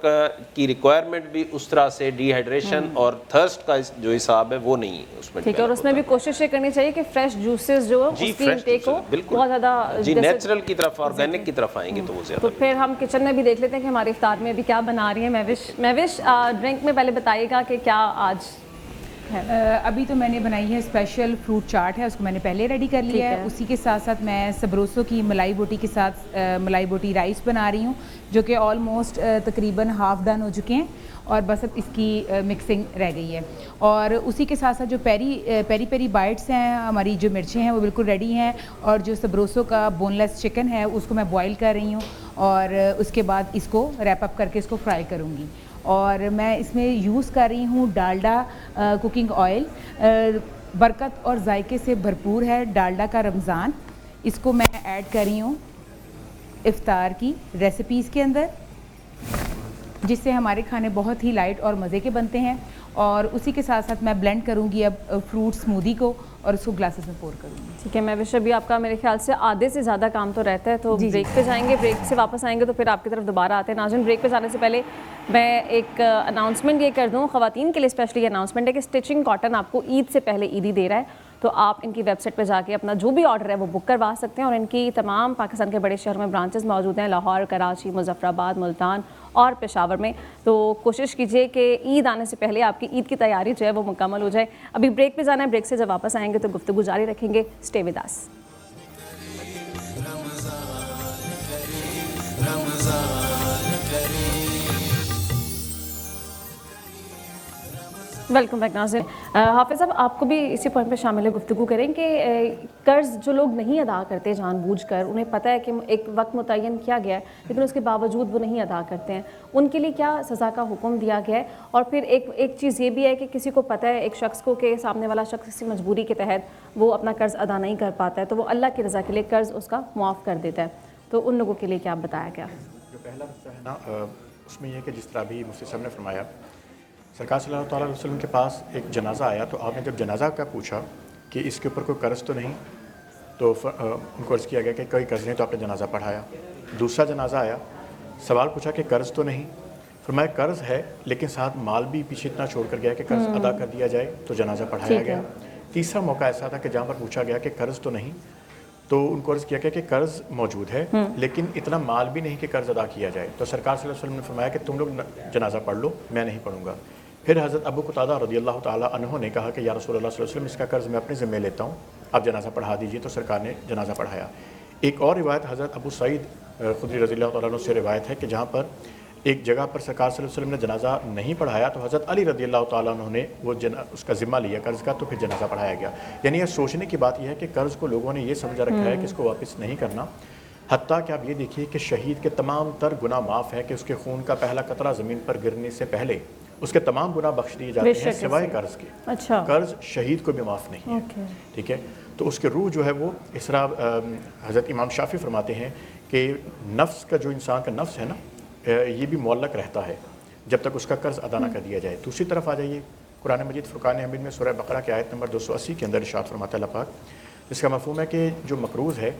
की रिक्वायरमेंट भी उस तरह से डिहाइड्रेशन और थर्स्ट का जो हिसाब है वो नहीं उसमें। ठीक है, और उसमें भी कोशिश ये करनी चाहिए कि फ्रेश जूसेस जो उसकी इंटेक हो बहुत ज़्यादा नेचुरल की तरफ, ऑर्गेनिक की तरफ आएंगे तो वो ज़्यादा। तो फिर हम किचन में भी देख लेते हैं कि हमारे इफ्तार में अभी क्या बना रही है महविश। ड्रिंक में पहले बताइएगा कि क्या आज अभी तो मैंने बनाई है स्पेशल फ्रूट चाट है, उसको मैंने पहले रेडी कर लिया है। उसी के साथ साथ मैं सबरोसो की मलाई बोटी के साथ मलाई बोटी राइस बना रही हूँ, जो कि ऑलमोस्ट तकरीबन हाफ डन हो चुके हैं और बस अब इसकी मिक्सिंग रह गई है। और उसी के साथ साथ जो पेरी पेरी बाइट्स हैं, हमारी जो मिर्चें हैं वो बिल्कुल रेडी हैं, और जो सबरोसो का बोनलेस चिकन है उसको मैं बॉईल कर रही हूँ और उसके बाद इसको रैप अप करके इसको फ्राई करूँगी। और मैं इसमें यूज़ कर रही हूँ डालडा कुकिंग ऑयल, बरकत और जायके से भरपूर है डालडा का रमज़ान। इसको मैं ऐड कर रही हूँ इफ़्तार की रेसिपीज़ के अंदर, जिससे हमारे खाने बहुत ही लाइट और मज़े के बनते हैं। और उसी के साथ साथ मैं ब्लेंड करूँगी अब फ्रूट स्मूदी को और उसको ग्लासेस में पोर करूँगी। ठीक है, मैं विश अभी आपका मेरे ख्याल से आधे से ज़्यादा काम तो रहता है, तो ब्रेक पे जाएंगे, ब्रेक से वापस आएंगे तो फिर आपकी तरफ दोबारा आते हैं। नाज़रीन, ब्रेक पे जाने से पहले मैं एक अनाउंसमेंट ये कर दूँ, ख़वातीन के लिए स्पेशली अनाउंसमेंट है कि स्टिचिंग कॉटन आपको ईद से पहले ईदी दे रहा है, तो आप इनकी वेबसाइट पे जाके अपना जो भी ऑर्डर है वो बुक करवा सकते हैं। और इनकी तमाम पाकिस्तान के बड़े शहरों में ब्रांचेस मौजूद हैं, लाहौर, कराची, मुजफ्फराबाद, मुल्तान और पेशावर में। तो कोशिश कीजिए कि ईद आने से पहले आपकी ईद की तैयारी जो है वो मुकम्मल हो जाए। अभी ब्रेक पे जाना है, ब्रेक से जब वापस आएंगे तो गुफ्तगू जारी रखेंगे। Stay with us. Ramzan welcome back नाज़रीन। हाफिज़ साहब, आपको भी इसी पॉइंट पे शामिल गुफ्तगू करें कि कर्ज़ जो लोग नहीं अदा करते जानबूझकर, उन्हें पता है कि एक वक्त मुतय्यन किया गया है लेकिन उसके बावजूद वो नहीं अदा करते हैं, उनके लिए क्या सज़ा का हुक्म दिया गया है? और फिर एक चीज़ ये भी है कि किसी को पता है एक शख्स को कि सामने वाला शख्स किसी मजबूरी के तहत वो अपना कर्ज़ अदा नहीं कर पाता है, तो वो अल्लाह की रज़ा के लिए कर्ज़ उसका मुआफ़ कर देता है, तो उन लोगों के लिए क्या बताया गया? जो पहला हिस्सा है ना, उसमें यह कि जिस तरह अभी मुफ्ती साहब ने फरमाया, सरकार सल्लल्लाहु अलैहि वसल्लम के पास एक जनाजा आया, तो आपने जब जनाजा का पूछा कि इसके ऊपर कोई कर्ज़ तो नहीं, तो उनको अर्ज़ किया गया कि कोई कर्ज़ नहीं, तो आपने जनाजा पढ़ाया। दूसरा जनाजा आया, सवाल पूछा कि कर्ज़ तो नहीं, फरमाया कर्ज़ है लेकिन साथ माल भी पीछे इतना छोड़ कर गया कि कर्ज़ अदा कर दिया जाए, तो जनाजा पढ़ाया गया। तीसरा मौका ऐसा था कि जहाँ पर पूछा गया कि कर्ज़ तो नहीं, तो उनको अर्ज़ किया गया कि कर्ज़ मौजूद है लेकिन इतना माल भी नहीं कि कर्ज़ अदा किया जाए, तो सरकार सल्लल्लाहु अलैहि वसल्लम ने फरमाया कि तुम लोग जनाजा पढ़ लो, मैं नहीं पढ़ूंगा। फिर हज़रत अबू कुतादा रज़ियल्लाहु ताला अन्हु ने कहा कि या रसूलल्लाह सल्लल्लाहु अलैहि वसल्लम, इसका कर्ज़ मैं अपने ज़िम्मे लेता हूँ, आप जनाजा पढ़ा दीजिए, तो सरकार ने जनाजा पढ़ाया। एक और रिवायत हज़रत अबू सईद खुदरी रज़ियल्लाहु ताला अन्हु से रिवायत है कि जहाँ पर एक जगह पर सरकार सल्लल्लाहु अलैहि वसल्लम ने जनाजा नहीं पढ़ाया, तो हज़रत अली रज़ियल्लाहु ताला अन्हु ने वो उसका ज़िम्मा लिया कर्ज़ का, तो फिर जनाजा पढ़ाया गया। यानी ये सोचने की बात यह है कि कर्ज़ को लोगों ने ये समझा रखा है कि इसको वापस नहीं करना। हत्ता कि आप ये देखिए कि शहीद के तमाम तर गुनाह माफ़ है कि उसके खून का पहला कतरा ज़मीन पर गिरने से पहले उसके तमाम गुनाह बख्श दिए जाते हैं सिवाय कर्ज़ के। अच्छा, कर्ज़ शहीद को भी माफ़ नहीं है, ठीक है। तो उसके रूह जो है वो इस तरह हज़रत इमाम शाफ़ी फरमाते हैं कि नफ्स का जो इंसान का नफ्स है ना, ये भी मुअल्लक रहता है जब तक उसका कर्ज़ अदा ना कर दिया जाए। दूसरी तरफ आ जाइए, कुरान मजीद फ़ुरक़ान हमीद में सूरह बकरा की आयत नंबर 280 के अंदर इरशाद फरमाता है अल्लाह पाक, जिसका मफ़हूम है कि जो मकरूज़ है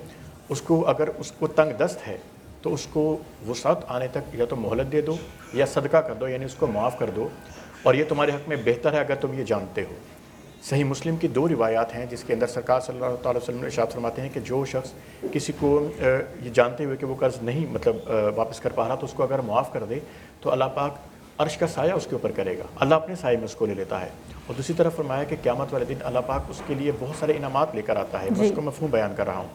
उसको अगर उसको तंग दस्त है तो उसको वुसअत आने तक या तो मोहलत दे दो या सदका कर दो, यानी उसको माफ़ कर दो, और ये तुम्हारे हक़ में बेहतर है अगर तुम ये जानते हो। सही मुस्लिम की 2 रिवायात हैं जिसके अंदर सरकार सल्लल्लाहु अलैहि वसल्लम ने इरशाद फरमाते हैं कि जो शख्स किसी को ये जानते हुए कि वो कर्ज़ नहीं वापस कर पा रहा, तो उसको अगर माफ़ कर दे तो अल्लाह पाक अर्श का साया उसके ऊपर करेगा, अल्लाह अपने साये में उसको ले लेता है। और दूसरी तरफ फरमाया कि क़यामत वाले दिन अल्लाह पाक उसके लिए बहुत सारे इनामात लेकर आता है। मैं उसको मफ़हूम बयान कर रहा हूँ,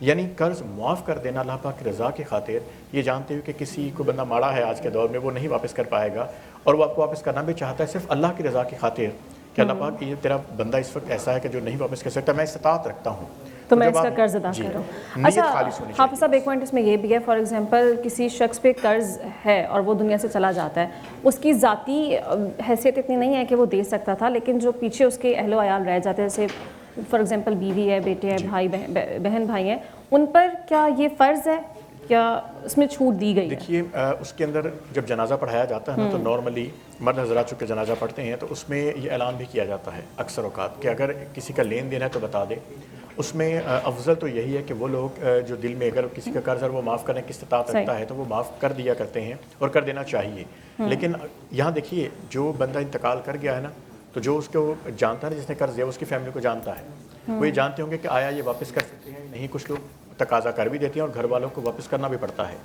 यानी कर्ज़ मुआफ़ कर देना अल्लाह पाक की रज़ा की खातिर, ये जानते हुए कि किसी को बंदा माड़ा है आज के दौर में, वो नहीं वापस कर पाएगा और वो आपको वापस करना भी चाहता है सिर्फ अल्लाह की रज़ा की खातिर कि अल्लाह पाक ये तेरा बंदा इस वक्त ऐसा है कि जो नहीं वापस कर सकता, मैं इस्तात रखता हूँ, तो मैं इसका कर्ज़ अदा करूँ। अच्छा हाफिज़ साहब, एक पॉइंट इसमें ये भी है, फॉर एग्जांपल किसी शख्स पे कर्ज़ है और वो दुनिया से चला जाता है, उसकी ज़ाती हैसियत इतनी नहीं है कि वो दे सकता था, लेकिन जो पीछे उसके अहलो अयाल रह जाते हैं, जैसे फॉर एग्जांपल बीवी है, बेटे हैं, भाई बहन भाई हैं, उन पर क्या ये फ़र्ज़ है, क्या उसमें छूट दी गई है? देखिए उसके अंदर जब जनाजा पढ़ाया जाता है ना, तो नॉर्मली मर्द हज़रात चूँकि जनाजा पढ़ते हैं तो उसमें ये ऐलान भी किया जाता है अक्सर औक़ात कि अगर किसी का लेन देन है तो बता दे। उसमें अफजल तो यही है कि वो लोग जो दिल में अगर किसी का कर्ज़ वो माफ़ करने की इस्तिताअत रखता है तो वो माफ़ कर दिया करते हैं और कर देना चाहिए। लेकिन यहाँ देखिए, जो बंदा इंतकाल कर गया है ना, तो जो उसको जानता है जिसने कर्ज़ दिया उसकी फैमिली को जानता है, वो ये जानते होंगे कि आया ये वापस कर सकते हैं नहीं। कुछ लोग तकाजा कर भी देते हैं और घर वालों को वापस करना भी पड़ता है,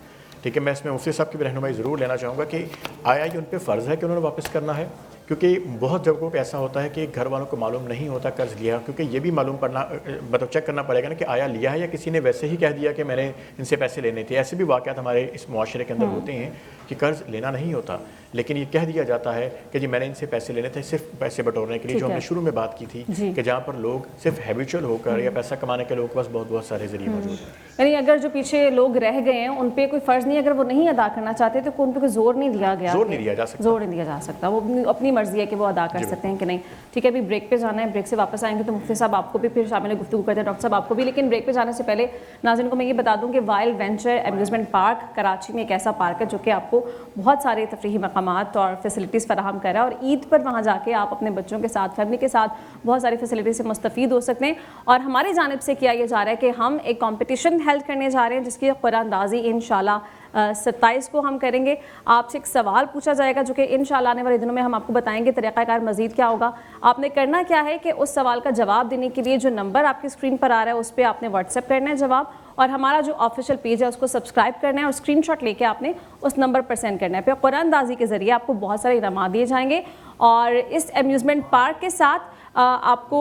ठीक है। मैं इसमें मुफ्ती साहब की भी रहनुमाई ज़रूर लेना चाहूँगा कि आया ये उन पर फ़र्ज़ है कि उन्होंने वापस करना है, क्योंकि बहुत जगहों पे ऐसा होता है कि घर वालों को मालूम नहीं होता कर्ज़ लिया, क्योंकि ये भी मालूम पड़ना चेक करना पड़ेगा ना कि आया लिया है या किसी ने वैसे ही कह दिया कि मैंने इनसे पैसे लेने थे। ऐसे भी वाक़यात हमारे इस मुआशरे के अंदर होते हैं कि कर्ज़ लेना नहीं होता, लेकिन ये कह दिया जाता है कि जी मैंने इनसे पैसे लेने थे सिर्फ पैसे बटोरने के लिए, जो हमने शुरू में बात की थी कि जहाँ पर लोग सिर्फ हैबिचुअल होकर या पैसा कमाने के लोगों के पास बहुत सारे ज़रिए मौजूद हैं। यानी अगर जो पीछे लोग रह गए हैं उन पे कोई फ़र्ज़ नहीं, अगर वो नहीं अदा करना चाहते तो उन पे कोई जोर नहीं दिया गया, जोर नहीं दिया जा सकता, जोर नहीं दिया जा सकता, वो अपनी मर्ज़ी है कि वो अदा कर सकते हैं कि नहीं। ठीक है, अभी ब्रेक पे जाना है, ब्रेक से वापस आएंगे तो मुफ्ती साहब आपको भी फिर शामिल गुफ्तगू करते हैं, डॉक्टर साहब आपको भी। लेकिन ब्रेक पे जाने से पहले नाज़रीन को मैं ये बता दूं कि wild venture amusement park Karachi में एक ऐसा पार्क है जो कि आपको बहुत सारे तफरीही मकामात और फैसिलिटीज़ फराहम कर रहा है, और ईद पर वहाँ जाके आप अपने बच्चों के साथ, फैमिली के साथ बहुत सारी फैसिलिटीज़ से मुस्तफ़ीद हो सकते हैं। और हमारी जानिब से किया ये जा रहा है कि हम एक कॉम्पिटिशन हेल्ड करने जा रहे हैं जिसकी क़ुरानदाज़ी इंशाल्लाह 27 को हम करेंगे। आपसे एक सवाल पूछा जाएगा जो कि इंशाल्लाह आने वाले दिनों में हम आपको बताएंगे तरीक़ाकार मज़ीद क्या होगा। आपने करना क्या है कि उस सवाल का जवाब देने के लिए जो नंबर आपकी स्क्रीन पर आ रहा है उस पर आपने व्हाट्सएप करना है जवाब, और हमारा जो ऑफिशियल पेज है उसको सब्सक्राइब करना है और स्क्रीनशॉट लेके आपने उस नंबर पर सेंड करना है। फिर कुरानदाज़ी के ज़रिए आपको बहुत सारे इनाम दिए जाएंगे, और इस एम्यूज़मेंट पार्क के साथ आपको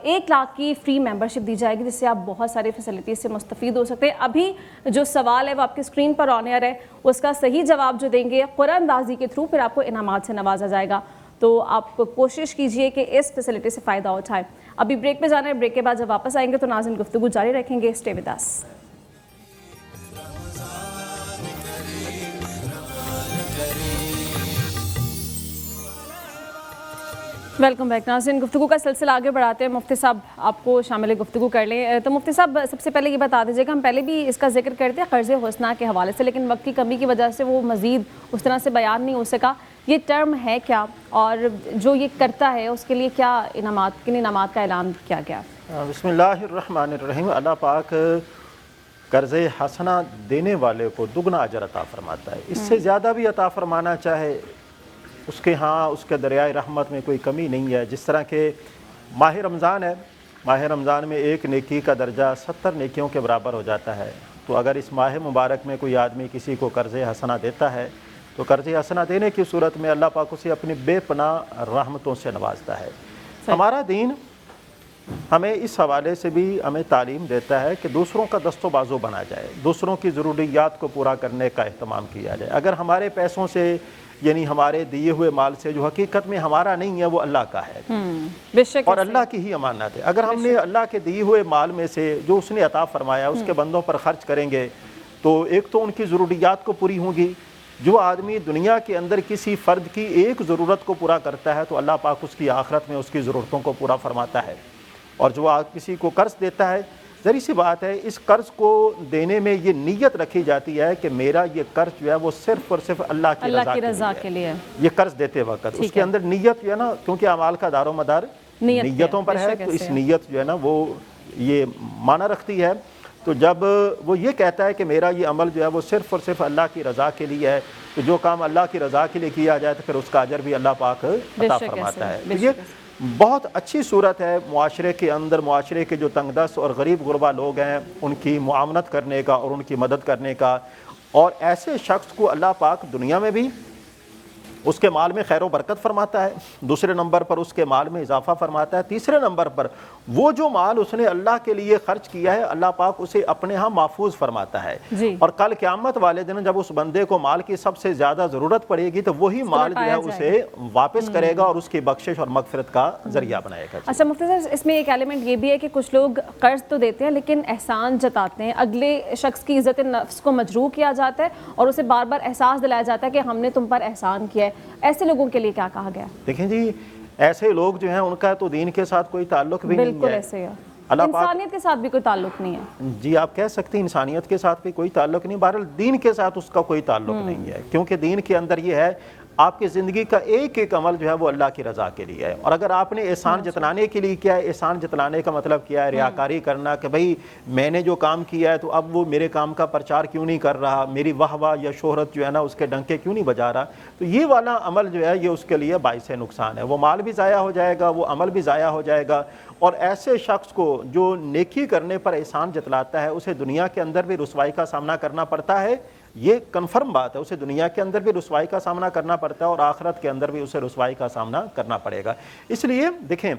1 लाख की फ्री मेंबरशिप दी जाएगी, जिससे आप बहुत सारी फैसिलिटीज़ से मुस्तफ़ीद हो सकते हैं। अभी जो सवाल है वो आपकी स्क्रीन पर ऑन एयर है, उसका सही जवाब जो देंगे कुरानदाज़ी के थ्रू फिर आपको इनामात से नवाजा जाएगा। तो आप कोशिश कीजिए कि इस फैसिलिटी से फ़ायदा उठाएं। अभी ब्रेक पे जाना है, ब्रेक के बाद जब वापस आएंगे तो नाज़रीन गुफ्तगू जारी रखेंगे। Stay with us. Welcome back नाज़रीन, गुफ्तगू का सिलसिला आगे बढ़ाते हैं। मुफ्ती साहब आपको शामिल गुफ्तगू कर लें। तो मुफ्ती साहब सबसे पहले ये बता दीजिएगा, हम पहले भी इसका जिक्र करते हैं क़र्ज़ हुस्ना के हवाले से, लेकिन वक्त की कमी की वजह से वो मज़ीद उस तरह से बयान नहीं हो सका। ये टर्म है क्या और जो ये करता है उसके लिए क्या इनामात, किन इनामात का ऐलान किया गया? बिस्मिल्लाहिर्रहमानिर्रहीम। अल्लाह पाक कर्ज़ हसना देने वाले को दुगना अजर अता फरमाता है। इससे ज़्यादा भी अता फरमाना चाहे उसके यहाँ उसके दरियाए रहमत में कोई कमी नहीं है। जिस तरह के माह रमज़ान है, माह रमज़ान में एक नेकी का दर्जा 70 नेकियों के बराबर हो जाता है। तो अगर इस माह मुबारक में कोई आदमी किसी को कर्ज़ हसना देता है तो कर्ज़ हसना देने की सूरत में अल्लाह पाक उसे अपनी बेपनाह रहमतों से नवाजता है। हमारा दीन हमें इस हवाले से भी हमें तालीम देता है कि दूसरों का दस्तो बाजू बना जाए, दूसरों की ज़रूरियात को पूरा करने का अहतमाम किया जाए। अगर हमारे पैसों से यानी हमारे दिए हुए माल से जो हकीकत में हमारा नहीं है वो अल्लाह का है और अल्लाह की ही अमानत है, अगर हमने अल्लाह के दिए हुए माल में से जो उसने अता फरमाया उसके बंदों पर खर्च करेंगे तो एक तो उनकी ज़रूरियात को पूरी होंगी। जो आदमी दुनिया के अंदर किसी फ़र्द की एक ज़रूरत को पूरा करता है तो अल्लाह पाक उसकी आखिरत में उसकी ज़रूरतों को पूरा फरमाता है। और जो किसी को कर्ज़ देता है, ज़री सी बात है, इस कर्ज़ को देने में ये नीयत रखी जाती है कि मेरा ये कर्ज़ जो है वो सिर्फ़ और सिर्फ अल्लाह की रज़ा के लिए ये कर्ज़ देते वक्त उसके अंदर नीयत जो है ना, क्योंकि अमाल का दारो मदार नीयतों पर है, तो इस नीयत जो है ना वो ये माना रखती है। तो जब वो ये कहता है कि मेरा ये अमल जो है वो सिर्फ़ और सिर्फ अल्लाह की रज़ा के लिए है, तो जो काम अल्लाह की रज़ा के लिए किया जाए तो फिर उसका अजर भी अल्लाह पाक अता फरमाता है। तो ये बहुत अच्छी सूरत है मुआशरे के अंदर, मुआशरे के जो तंगदस्त और गरीब गुरबा लोग हैं उनकी मुआवनत करने का और उनकी मदद करने का। और ऐसे शख्स को अल्लाह पाक दुनिया में भी उसके माल में खैर बरकत फरमाता है, दूसरे नंबर पर उसके माल में इजाफा फरमाता है, तीसरे नंबर पर वो जो माल उसने अल्लाह के लिए खर्च किया है अल्लाह पाक उसे अपने यहाँ महफूज फरमाता है। और कल क़यामत वाले दिन जब उस बंदे को माल की सबसे ज़्यादा ज़रूरत पड़ेगी तो वही माल जो है उसे वापस करेगा और उसकी बख्शिश और मगफिरत का ज़रिया बनाएगा। अच्छा मुफ्ती साहब, इसमें एक एलिमेंट ये भी है कि कुछ लोग कर्ज तो देते हैं लेकिन एहसान जताते हैं, अगले शख्स की इज़्ज़त नफ्स को मजरूह किया जाता है और उसे बार बार एहसास दिलाया जाता है कि हमने तुम पर एहसान किया है। ऐसे लोगों के लिए क्या कहा गया? देखें जी, ऐसे लोग जो हैं उनका तो दीन के साथ कोई ताल्लुक भी नहीं है। बिल्कुल ऐसे है, इंसानियत के साथ भी कोई ताल्लुक नहीं है। जी आप कह सकते हैं इंसानियत के साथ भी कोई ताल्लुक नहीं, बहरहाल दीन के साथ उसका कोई ताल्लुक नहीं है, क्योंकि दीन के अंदर ये है आपकी ज़िंदगी का एक एक अमल जो है वो अल्लाह की रज़ा के लिए है। और अगर आपने एहसान जतलाने के लिए किया है, एहसान जतलाने का मतलब क्या है? रियाकारी करना कि भाई मैंने जो काम किया है तो अब वो मेरे काम का प्रचार क्यों नहीं कर रहा, मेरी वाह वाह या शोहरत जो है ना उसके डंके क्यों नहीं बजा रहा, तो ये वाला अमल जो है ये उसके लिए बाइस नुकसान है। वो माल भी ज़ाया हो जाएगा, वो अमल भी ज़ाया हो जाएगा। और ऐसे शख्स को जो नेकी करने पर एहसान जतलाता है उसे दुनिया के अंदर भी रुसवाई का सामना करना पड़ता है, ये कन्फर्म बात है। उसे दुनिया के अंदर भी रुसवाई का सामना करना पड़ता है और आखिरत के अंदर भी उसे रुसवाई का सामना करना पड़ेगा। इसलिए देखें,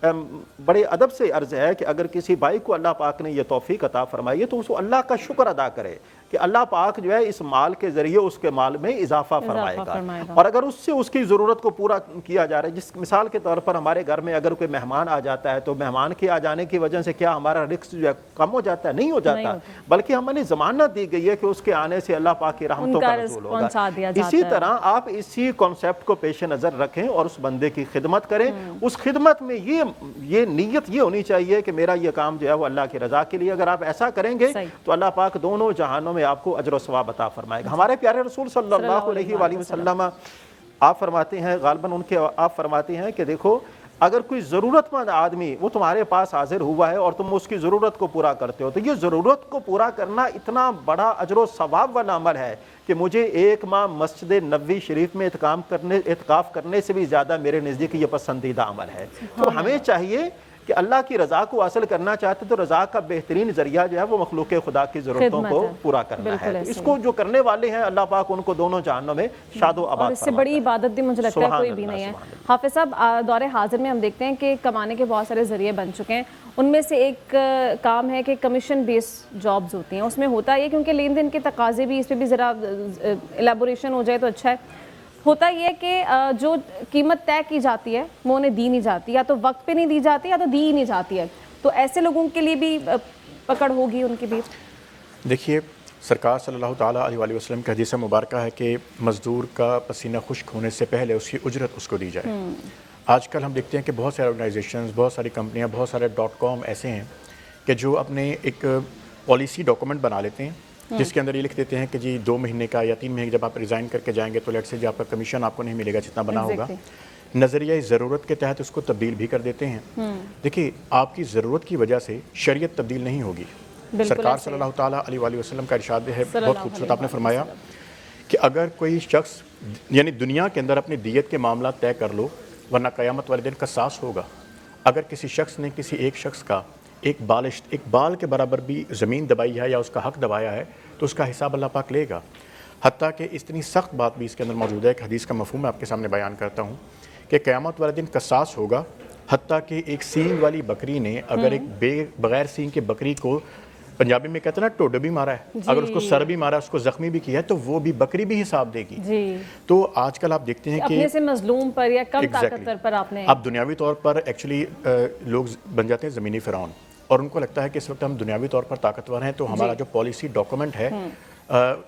बड़े अदब से अर्ज़ है कि अगर किसी भाई को अल्लाह पाक ने यह तौफीक अता फरमाई है तो उसको अल्लाह का शुक्र अदा करे कि अल्लाह पाक जो है इस माल के ज़रिए उसके माल में इजाफा फरमाएगा। और अगर उससे उसकी ज़रूरत को पूरा किया जा रहा है, जिस मिसाल के तौर पर हमारे घर में अगर कोई मेहमान आ जाता है तो मेहमान के आ जाने की वजह से क्या हमारा रिस्क जो है कम हो जाता है? नहीं हो जाता, बल्कि हमें ज़मानत दी गई है कि उसके आने से अल्लाह पाक की रहमतों का नज़ूल होगा। इसी तरह आप इसी कॉन्सेप्ट को पेश नज़र रखें और उस बंदे की खिदमत करें। उस खिदमत में ये नीयत ये होनी चाहिए कि मेरा ये काम जो है वो अल्लाह की रज़ा के लिए। अगर आप ऐसा करेंगे तो अल्लाह पाक दोनों जहानों में आपको अजर व सवाब अता फरमाएगा। हमारे प्यारे रसूल सल्लल्लाहु अलैहि वसल्लम आप फरमाते हैं, गालबन उनके आप फरमाते हैं कि देखो अगर कोई ज़रूरतमंद आदमी वो तुम्हारे पास हाजिर हुआ है और तुम उसकी ज़रूरत को पूरा करते हो तो ये ज़रूरत को पूरा करना इतना बड़ा अजर व सवाब वाला अमल है कि मुझे एक माह मस्जिद नबवी शरीफ में एतकाफ़ करने से भी ज़्यादा मेरे नज़दीक ये पसंदीदा अमल है। तो हमें चाहिए कि अल्लाह की रज़ा को हासिल करना चाहते तो रज़ा का बेहतरीन ज़रिया जो है वो मखलूक खुदा की ज़रूरतों को पूरा करना है। तो इसको जो करने वाले हैं अल्लाह पाक उनको दोनों जहानों में शादो आबाद। इससे बड़ी इबादत भी मुझे लगता है कोई भी नहीं है। हाफिज़ साहब, दौरे हाजिर में हम देखते हैं कि कमाने के बहुत सारे ज़रिए बन चुके हैं। उनमें से एक काम है कि कमीशन बेस्ड जॉब्स होती हैं। उसमें होता है क्योंकि लेन देन के तकाजे भी, इस पर भी ज़रा एलेबोरेशन हो जाए तो अच्छा है। ہوتا یہ ہے کہ جو قیمت طے کی جاتی ہے وہ انہیں دی نہیں جاتی، یا تو وقت پہ نہیں دی جاتی یا تو دی ہی نہیں جاتی ہے، تو ایسے لوگوں کے لیے بھی پکڑ ہوگی ان کے بیچ؟ دیکھیے سرکار صلی اللہ تعالیٰ علیہ وآلہ وسلم کا حدیث مبارکہ ہے کہ مزدور کا پسینہ خشک ہونے سے پہلے اس کی اجرت اس کو دی جائے۔ آج کل ہم دیکھتے ہیں کہ بہت سارے آرگنائزیشنز، بہت ساری کمپنیاں، بہت سارے .com ایسے ہیں کہ جو اپنے ایک پالیسی ڈاکومنٹ بنا لیتے ہیں جس کے اندر یہ لکھ دیتے ہیں کہ جی 2 مہینے کا یا 3 مہینے جب آپ ریزائن کر کے جائیں گے تو لیٹ سے جی آپ کا کمیشن آپ کو نہیں ملے گا جتنا بنا ہوگا۔ نظریہ ضرورت کے تحت اس کو تبدیل بھی کر دیتے ہیں۔ دیکھیے آپ کی ضرورت کی وجہ سے شریعت تبدیل نہیں ہوگی۔ سرکار صلی اللہ تعالیٰ علیہ وآلہ وسلم کا ارشاد ہے، بہت خوبصورت آپ نے فرمایا کہ اگر کوئی شخص یعنی دنیا کے اندر اپنی دیت کے معاملات طے کر لو ورنہ قیامت والے دن قصاص ہوگا۔ اگر کسی شخص نے کسی ایک شخص کا ایک بال کے برابر بھی زمین دبائی ہے یا اس کا حق دبایا ہے تو اس کا حساب اللہ پاک لے گا۔ حتیٰ کہ اتنی سخت بات بھی اس کے اندر موجود ہے کہ حدیث کا مفہوم میں آپ کے سامنے بیان کرتا ہوں کہ قیامت والے دن قصاص ہوگا، حتیٰ کہ ایک سینگ والی بکری نے اگر ایک بغیر سینگ کی بکری کو، پنجابی میں کہتے ہیں نا ٹوڈ بھی مارا ہے، اگر اس کو سر بھی مارا ہے، اس کو زخمی بھی کیا ہے تو وہ بھی بکری بھی حساب دے گی۔ تو آج کل آپ دیکھتے ہیں کہ اپنے سے مظلوم پر یا کم طاقتور پر آپ نے اب دنیاوی طور پر ایکچولی لوگ بن جاتے ہیں زمینی فرعون، اور ان کو لگتا ہے کہ اس وقت ہم دنیاوی طور پر طاقتور ہیں تو ہمارا جو پالیسی ڈاکومنٹ ہے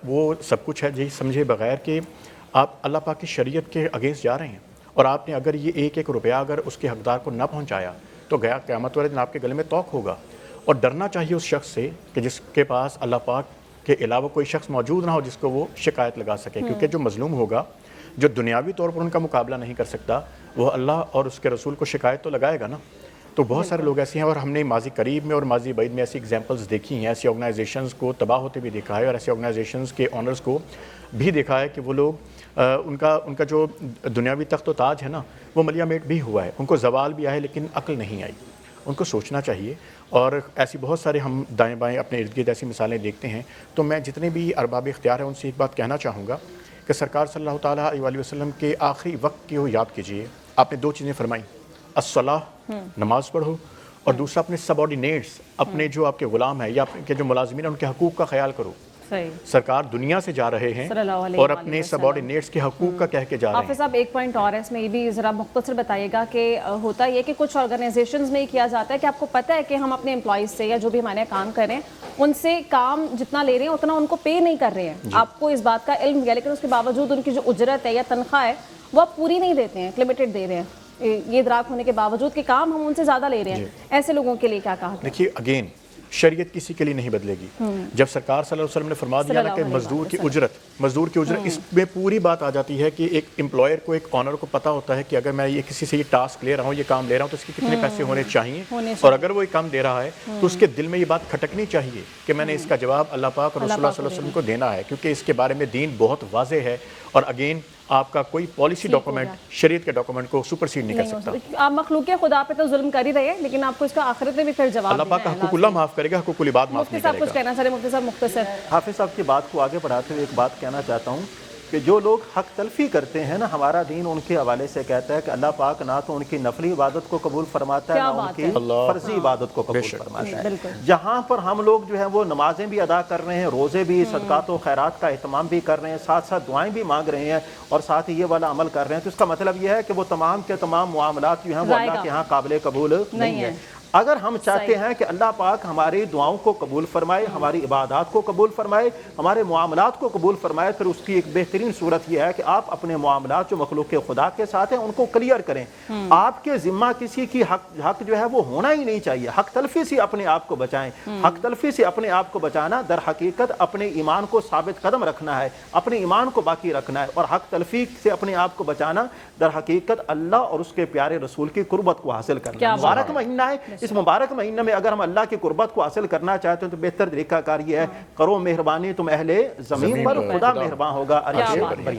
وہ سب کچھ ہے جی سمجھے بغیر کہ آپ اللہ پاک کی شریعت کے اگینسٹ جا رہے ہیں، اور آپ نے اگر یہ 1 روپیہ اگر اس کے حقدار کو نہ پہنچایا تو گیا قیامت والے دن آپ کے گلے میں توق ہوگا۔ اور ڈرنا چاہیے اس شخص سے کہ جس کے پاس اللہ پاک کے علاوہ کوئی شخص موجود نہ ہو جس کو وہ شکایت لگا سکے، کیونکہ جو مظلوم ہوگا، جو دنیاوی طور پر ان کا مقابلہ نہیں کر سکتا، وہ اللہ اور اس کے رسول کو شکایت تو لگائے گا نا۔ تو بہت سارے لوگ ایسے ہیں، اور ہم نے ماضی قریب میں اور ماضی بعید میں ایسی ایگزامپلز دیکھی ہیں، ایسی آرگنائزیشنز کو تباہ ہوتے بھی دیکھا ہے، اور ایسی آرگنائزیشنز کے آنرز کو بھی دیکھا ہے کہ وہ لوگ ان کا جو دنیاوی تخت و تاج ہے نا وہ ملیا میٹ بھی ہوا ہے، ان کو زوال بھی آئے لیکن عقل نہیں آئی۔ ان کو سوچنا چاہیے، اور ایسی بہت سارے ہم دائیں بائیں اپنے ارد گرد ایسی مثالیں دیکھتے ہیں۔ تو میں جتنے بھی ارباب اختیار ہیں ان سے ایک بات کہنا چاہوں گا کہ سرکار صلی اللہ تعالیٰ علیہ وآلہ وسلم کے آخری وقت کی یاد کیجئے۔ آپ نے 2 چیزیں فرمائیں، الصلاۃ نماز پڑھو، اور دوسرا اپنے سب آرڈینیٹس، اپنے جو آپ کے غلام ہیں یا آپ کے جو ملازمین ہیں ان کے حقوق کا خیال کرو۔ سرکار دنیا سے جا رہے ہیں اور اپنے سب آرڈینیٹس کے حقوق کا کہہ کے جا رہے ہیں۔ حافظ صاحب ایک پوائنٹ اور ہے اس میں، یہ بھی ذرا مختصر بتائیے گا کہ ہوتا یہ کہ کچھ آرگنائزیشنز میں یہ کیا جاتا ہے کہ آپ کو پتہ ہے کہ ہم اپنے امپلائیز سے یا جو بھی ہمارے کام کر رہے ہیں ان سے کام جتنا لے رہے ہیں اتنا ان کو پے نہیں کر رہے ہیں، آپ کو اس بات کا علم ہے، لیکن اس کے باوجود ان کی جو اجرت ہے یا تنخواہ ہے وہ آپ پوری نہیں دیتے ہیں، لمیٹڈ دے رہے ہیں، یہ ادراک ہونے کے باوجود کہ کام ہم ان سے زیادہ لے رہے ہیں۔ ایسے لوگوں کے لیے کیا کہا؟ دیکھیے اگین شریعت کسی کے لیے نہیں بدلے گی۔ جب سرکار صلی اللہ علیہ وسلم نے فرما دیا نا کہ مزدور کی اجرت اس میں پوری بات آ جاتی ہے کہ ایک امپلائر کو، ایک آنر کو پتہ ہوتا ہے کہ اگر میں یہ کسی سے یہ ٹاسک لے رہا ہوں، یہ کام لے رہا ہوں تو اس کے کتنے پیسے ہونے چاہیے، اور اگر وہ یہ کام دے رہا ہے تو اس کے دل میں یہ بات کھٹکنی چاہیے کہ میں نے اس کا جواب اللہ پاک اور رسول اللہ صلی اللہ علیہ وسلم کو دینا ہے، کیونکہ اس کے بارے میں دین بہت واضح ہے، اور اگین آپ کا کوئی پالیسی ڈاکومنٹ شریعت کے ڈاکومنٹ کو سپرسیڈ نہیں کر سکتا۔ آپ مخلوق خدا پہ تو ظلم کر ہی رہے ہیں، لیکن آپ کو اس کا آخرت میں بھی پھر جواب اللہ پاک کا حقوق اللہ معاف کرے گا، حقوق العباد معاف نہیں کرے گا۔ کچھ کہنا چاہ رہے ہیں مفتی صاحب مختصر؟ حافظ صاحب کی بات کو آگے بڑھاتے ہوئے ایک بات کہنا چاہتا ہوں کہ جو لوگ حق تلفی کرتے ہیں نا، ہمارا دین ان کے حوالے سے کہتا ہے کہ اللہ پاک نہ تو ان کی نفلی عبادت کو قبول فرماتا ہے نہ ان کی فرضی عبادت کو قبول فرماتا ہے۔ جہاں پر ہم لوگ جو ہیں وہ نمازیں بھی ادا کر رہے ہیں، روزے بھی، صدقات و خیرات کا اہتمام بھی کر رہے ہیں، ساتھ ساتھ دعائیں بھی مانگ رہے ہیں، اور ساتھ ہی یہ والا عمل کر رہے ہیں، تو اس کا مطلب یہ ہے کہ وہ تمام کے تمام معاملات جو ہیں وہ اللہ کے ہاں قابل قبول نہیں ہے۔ اگر ہم چاہتے ہیں کہ اللہ پاک ہماری دعاؤں کو قبول فرمائے، ہماری عبادات کو قبول فرمائے، ہمارے معاملات کو قبول فرمائے، پھر اس کی ایک بہترین صورت یہ ہے کہ آپ اپنے معاملات جو مخلوق خدا کے ساتھ ہیں ان کو کلیئر کریں۔ آپ کے ذمہ کسی کی حق جو ہے وہ ہونا ہی نہیں چاہیے، حق تلفی سے اپنے آپ کو بچائیں۔ حق تلفی سے اپنے آپ کو بچانا در حقیقت اپنے ایمان کو ثابت قدم رکھنا ہے، اپنے ایمان کو باقی رکھنا ہے، اور حق تلفی سے اپنے آپ کو بچانا در حقیقت اللہ اور اس کے پیارے رسول کی قربت کو حاصل کرنا۔ مبارک مہینہ ہے، اس مبارک مہینے میں اگر ہم اللہ کی قربت کو حاصل کرنا چاہتے ہیں تو بہتر طریقہ کار یہ ہے، کرو مہربانی تم اہل زمین پر، خدا مہربان ہوگا۔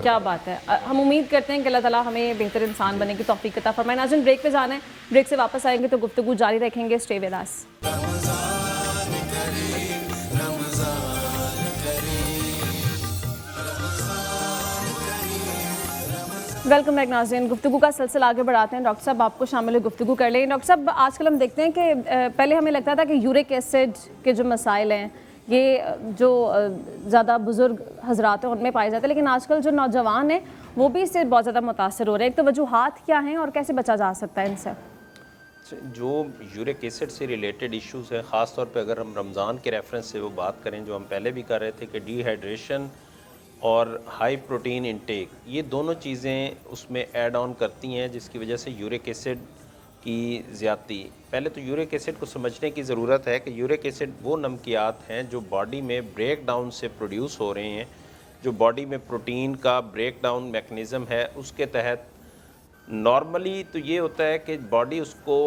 کیا بات ہے، ہم امید کرتے ہیں کہ اللہ تعالیٰ ہمیں بہتر انسان بننے کی توفیق عطا فرمائے۔ ناظرین بریک پہ جانا ہے، بریک سے واپس آئیں گے تو گفتگو جاری رکھیں گے، stay with us. Welcome back ناظرین، گفتگو کا سلسلہ آگے بڑھاتے ہیں۔ ڈاکٹر صاحب آپ کو شامل گفتگو کر لیں۔ ڈاکٹر صاحب آج کل ہم دیکھتے ہیں کہ پہلے ہمیں لگتا تھا کہ یورک ایسڈ کے جو مسائل ہیں یہ جو زیادہ بزرگ حضرات ہیں ان میں پائے جاتے ہیں، لیکن آج کل جو نوجوان ہیں وہ بھی اس سے بہت زیادہ متاثر ہو رہے ہیں. ایک تو وجوہات کیا ہیں اور کیسے بچا جا سکتا ہے ان سے؟ جو یورک ایسڈ سے ریلیٹڈ ایشوز ہیں، خاص طور پہ اگر ہم رمضان کے ریفرنس سے وہ بات کریں جو ہم پہلے بھی کر رہے تھے کہ ڈی ہائیڈریشن اور ہائی پروٹین انٹیک، یہ دونوں چیزیں اس میں ایڈ آن کرتی ہیں جس کی وجہ سے یورک ایسڈ کی زیادتی. پہلے تو یورک ایسڈ کو سمجھنے کی ضرورت ہے کہ یورک ایسڈ وہ نمکیات ہیں جو باڈی میں بریک ڈاؤن سے پروڈیوس ہو رہے ہیں، جو باڈی میں پروٹین کا بریک ڈاؤن میکنزم ہے اس کے تحت. نارملی تو یہ ہوتا ہے کہ باڈی اس کو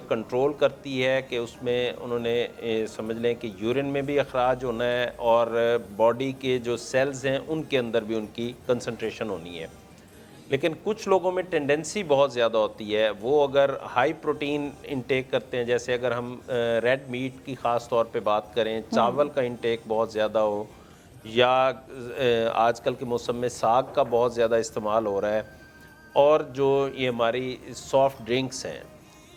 کنٹرول کرتی ہے کہ اس میں انہوں نے سمجھ لیں کہ یورین میں بھی اخراج ہونا ہے اور باڈی کے جو سیلز ہیں ان کے اندر بھی ان کی کنسنٹریشن ہونی ہے. لیکن کچھ لوگوں میں ٹینڈنسی بہت زیادہ ہوتی ہے، وہ اگر ہائی پروٹین انٹیک کرتے ہیں، جیسے اگر ہم ریڈ میٹ کی خاص طور پہ بات کریں، چاول کا انٹیک بہت زیادہ ہو، یا آج کل کے موسم میں ساگ کا بہت زیادہ استعمال ہو رہا ہے، اور جو یہ ہماری سافٹ ڈرنکس ہیں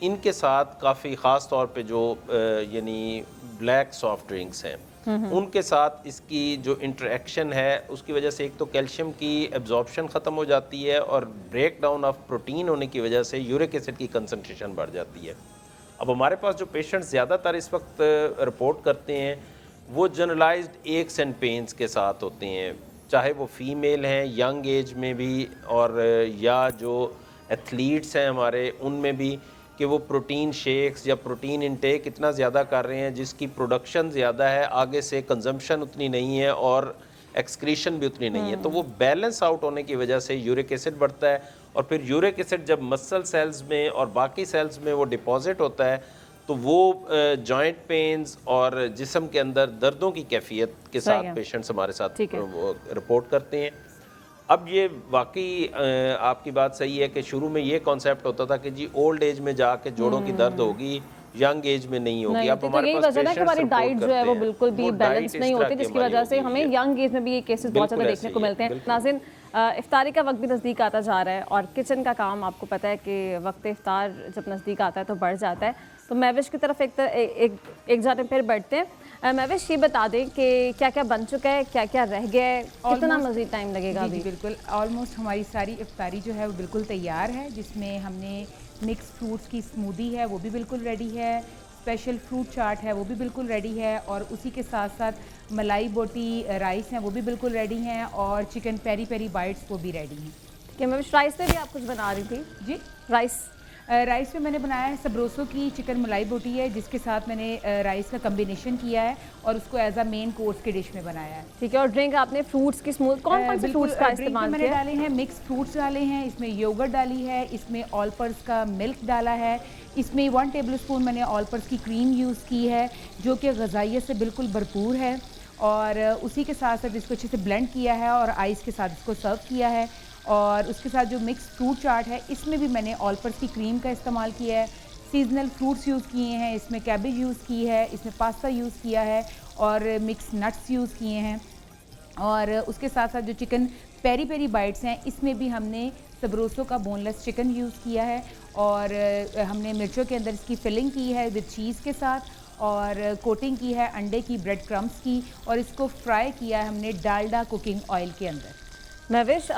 ان کے ساتھ کافی خاص طور پہ جو یعنی بلیک سافٹ ڈرنکس ہیں ان کے ساتھ اس کی جو انٹریکشن ہے اس کی وجہ سے ایک تو کیلشیم کی ایبزارپشن ختم ہو جاتی ہے اور بریک ڈاؤن آف پروٹین ہونے کی وجہ سے یورک ایسڈ کی کنسنٹریشن بڑھ جاتی ہے. اب ہمارے پاس جو پیشنٹ زیادہ تر اس وقت رپورٹ کرتے ہیں وہ جنرلائزڈ ایکس اینڈ پینز کے ساتھ ہوتے ہیں، چاہے وہ فیمیل ہیں ینگ ایج میں بھی اور یا جو ایتھلیٹس ہیں ہمارے ان میں بھی، کہ وہ پروٹین شیکس یا پروٹین انٹیک اتنا زیادہ کر رہے ہیں جس کی پروڈکشن زیادہ ہے، آگے سے کنزمپشن اتنی نہیں ہے اور ایکسکریشن بھی اتنی نہیں ہے، تو وہ بیلنس آؤٹ ہونے کی وجہ سے یورک ایسڈ بڑھتا ہے. اور پھر یورک ایسڈ جب مسل سیلز میں اور باقی سیلز میں وہ ڈپازٹ ہوتا ہے تو وہ جوائنٹ پینز اور جسم کے اندر دردوں کی کیفیت کے ساتھ پیشنٹس ہمارے ساتھ رپورٹ کرتے ہیں. اب یہ واقعی آپ کی بات صحیح ہے کہ شروع میں یہ کانسیپٹ ہوتا تھا کہ جی اولڈ ایج میں جا کے جوڑوں کی درد ہوگی، ینگ ایج میں نہیں ہوگی. اب ہمارے پاس پیشنٹس ہماری ڈائٹ جو ہے وہ بالکل بھی بیلنس نہیں ہوتی، جس کی وجہ سے ہمیں ینگ ایج میں بھی یہ کیسز بہت زیادہ دیکھنے کو ملتے ہیں. ناظرین، افطاری کا وقت بھی نزدیک آتا جا رہا ہے اور کچن کا کام آپ کو پتہ ہے کہ وقت افطار جب نزدیک آتا ہے تو بڑھ جاتا ہے. تو مہوش کی طرف ایک جانب پھر بڑھتے ہیں. مہوش یہ بتا دیں کہ کیا کیا بن چکا ہے، کیا کیا رہ گیا ہے، کتنا مزید ٹائم لگے گا؟ جی بالکل، آلموسٹ ہماری ساری افطاری جو ہے وہ بالکل تیار ہے، جس میں ہم نے مکس فروٹس کی اسمودی ہے وہ بھی بالکل ریڈی ہے، اسپیشل فروٹ چاٹ ہے وہ بھی بالکل ریڈی ہے، اور اسی کے ساتھ ساتھ ملائی بوٹی رائس ہیں وہ بھی بالکل ریڈی ہیں، اور چکن پیری پیری بائٹس وہ بھی ریڈی ہیں. کہ مہوش رائس میں بھی آپ کچھ بنا رہی تھی؟ جی رائس میں نے بنایا ہے سبروسو کی چکن ملائی بوٹی ہے، جس کے ساتھ میں نے رائس کا کمبینیشن کیا ہے اور اس کو ایز اے مین کورس کے ڈش میں بنایا ہے. ٹھیک ہے. اور ڈرنک آپ نے فروٹس کی اسموتھ کون سے فروٹس کا استعمال میں نے ڈالے ہیں؟ مکس فروٹس ڈالے ہیں، اس میں یوگرٹ ڈالی ہے، اس میں آل پرپز کا ملک ڈالا ہے، اس میں 1 ٹیبل اسپون میں نے آل پرپز کی کریم یوز کی ہے جو کہ غذائیت سے بالکل بھرپور ہے، اور اسی کے ساتھ ساتھ اس کو اچھے سے بلینڈ کیا ہے اور آئس کے ساتھ اس کو سرو کیا ہے. اور اس کے ساتھ جو مکس فروٹ چاٹ ہے اس میں بھی میں نے آل پرپز کی کریم کا استعمال کیا ہے، سیزنل فروٹس یوز کیے ہیں، اس میں کیبیج یوز کی ہے، اس میں پاستا یوز کیا ہے اور مکس نٹس یوز کیے ہیں. اور اس کے ساتھ ساتھ جو چکن پیری پیری بائٹس ہیں اس میں بھی ہم نے سبروسو کا بون لیس چکن یوز کیا ہے، اور ہم نے مرچوں کے اندر اس کی فلنگ کی ہے وتھ چیز کے ساتھ، اور کوٹنگ کی ہے انڈے کی بریڈ کرمز کی، اور اس کو فرائی کیا ہے ہم نے ڈالڈا کوکنگ آئل کے اندر. مہوش،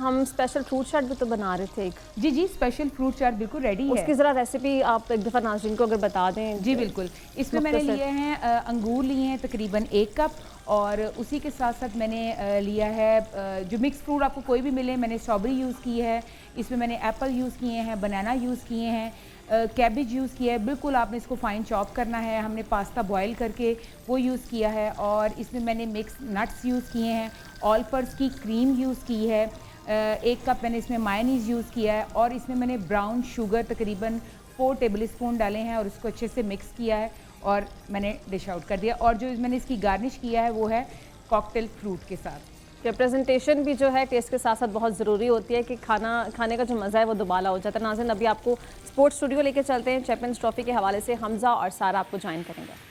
ہم اسپیشل فروٹ چاٹ بھی تو بنا رہے تھے ایک. جی اسپیشل فروٹ چاٹ بالکل ریڈی ہے. اس کی ذرا ریسیپی آپ ایک دفعہ ناظرین کو اگر بتا دیں. جی بالکل. اس میں نے لیے ہیں انگور لیے ہیں تقریباً 1 کپ، اور اسی کے ساتھ ساتھ میں نے لیا ہے جو مکس فروٹ آپ کو کوئی بھی ملے، میں نے اسٹرابری یوز کی ہے، اس میں نے ایپل یوز کیے ہیں، بنانا یوز کیے ہیں، کیبیج یوز کیا ہے. بالکل آپ نے اس کو فائن چاپ کرنا ہے. ہم نے پاستا بوائل کر کے وہ یوز کیا ہے، اور اس میں نے مکس نٹس یوز کیے ہیں، آل پرپز کی کریم یوز کی ہے، 1 کپ میں نے اس میں مائونیز یوز کیا ہے، اور اس میں نے براؤن شوگر تقریباً 4 ٹیبل اسپون ڈالے ہیں اور اس کو اچھے سے مکس کیا ہے اور میں نے ڈش آؤٹ کر دیا. اور جو میں نے اس کی گارنش کیا ہے وہ ہے کاکٹیل فروٹ کے ساتھ. پریزنٹیشن بھی جو ہے ٹیسٹ کے ساتھ ساتھ بہت ضروری ہوتی ہے کہ کھانے کا جو مزہ ہے وہ دوبالا ہو جاتا ہے. ناظرین، ابھی آپ کو اسپورٹس اسٹوڈیو لے کے چلتے ہیں. چیمپئنز ٹرافی کے حوالے سے حمزہ اور سارا آپ کو جوائن کریں گے.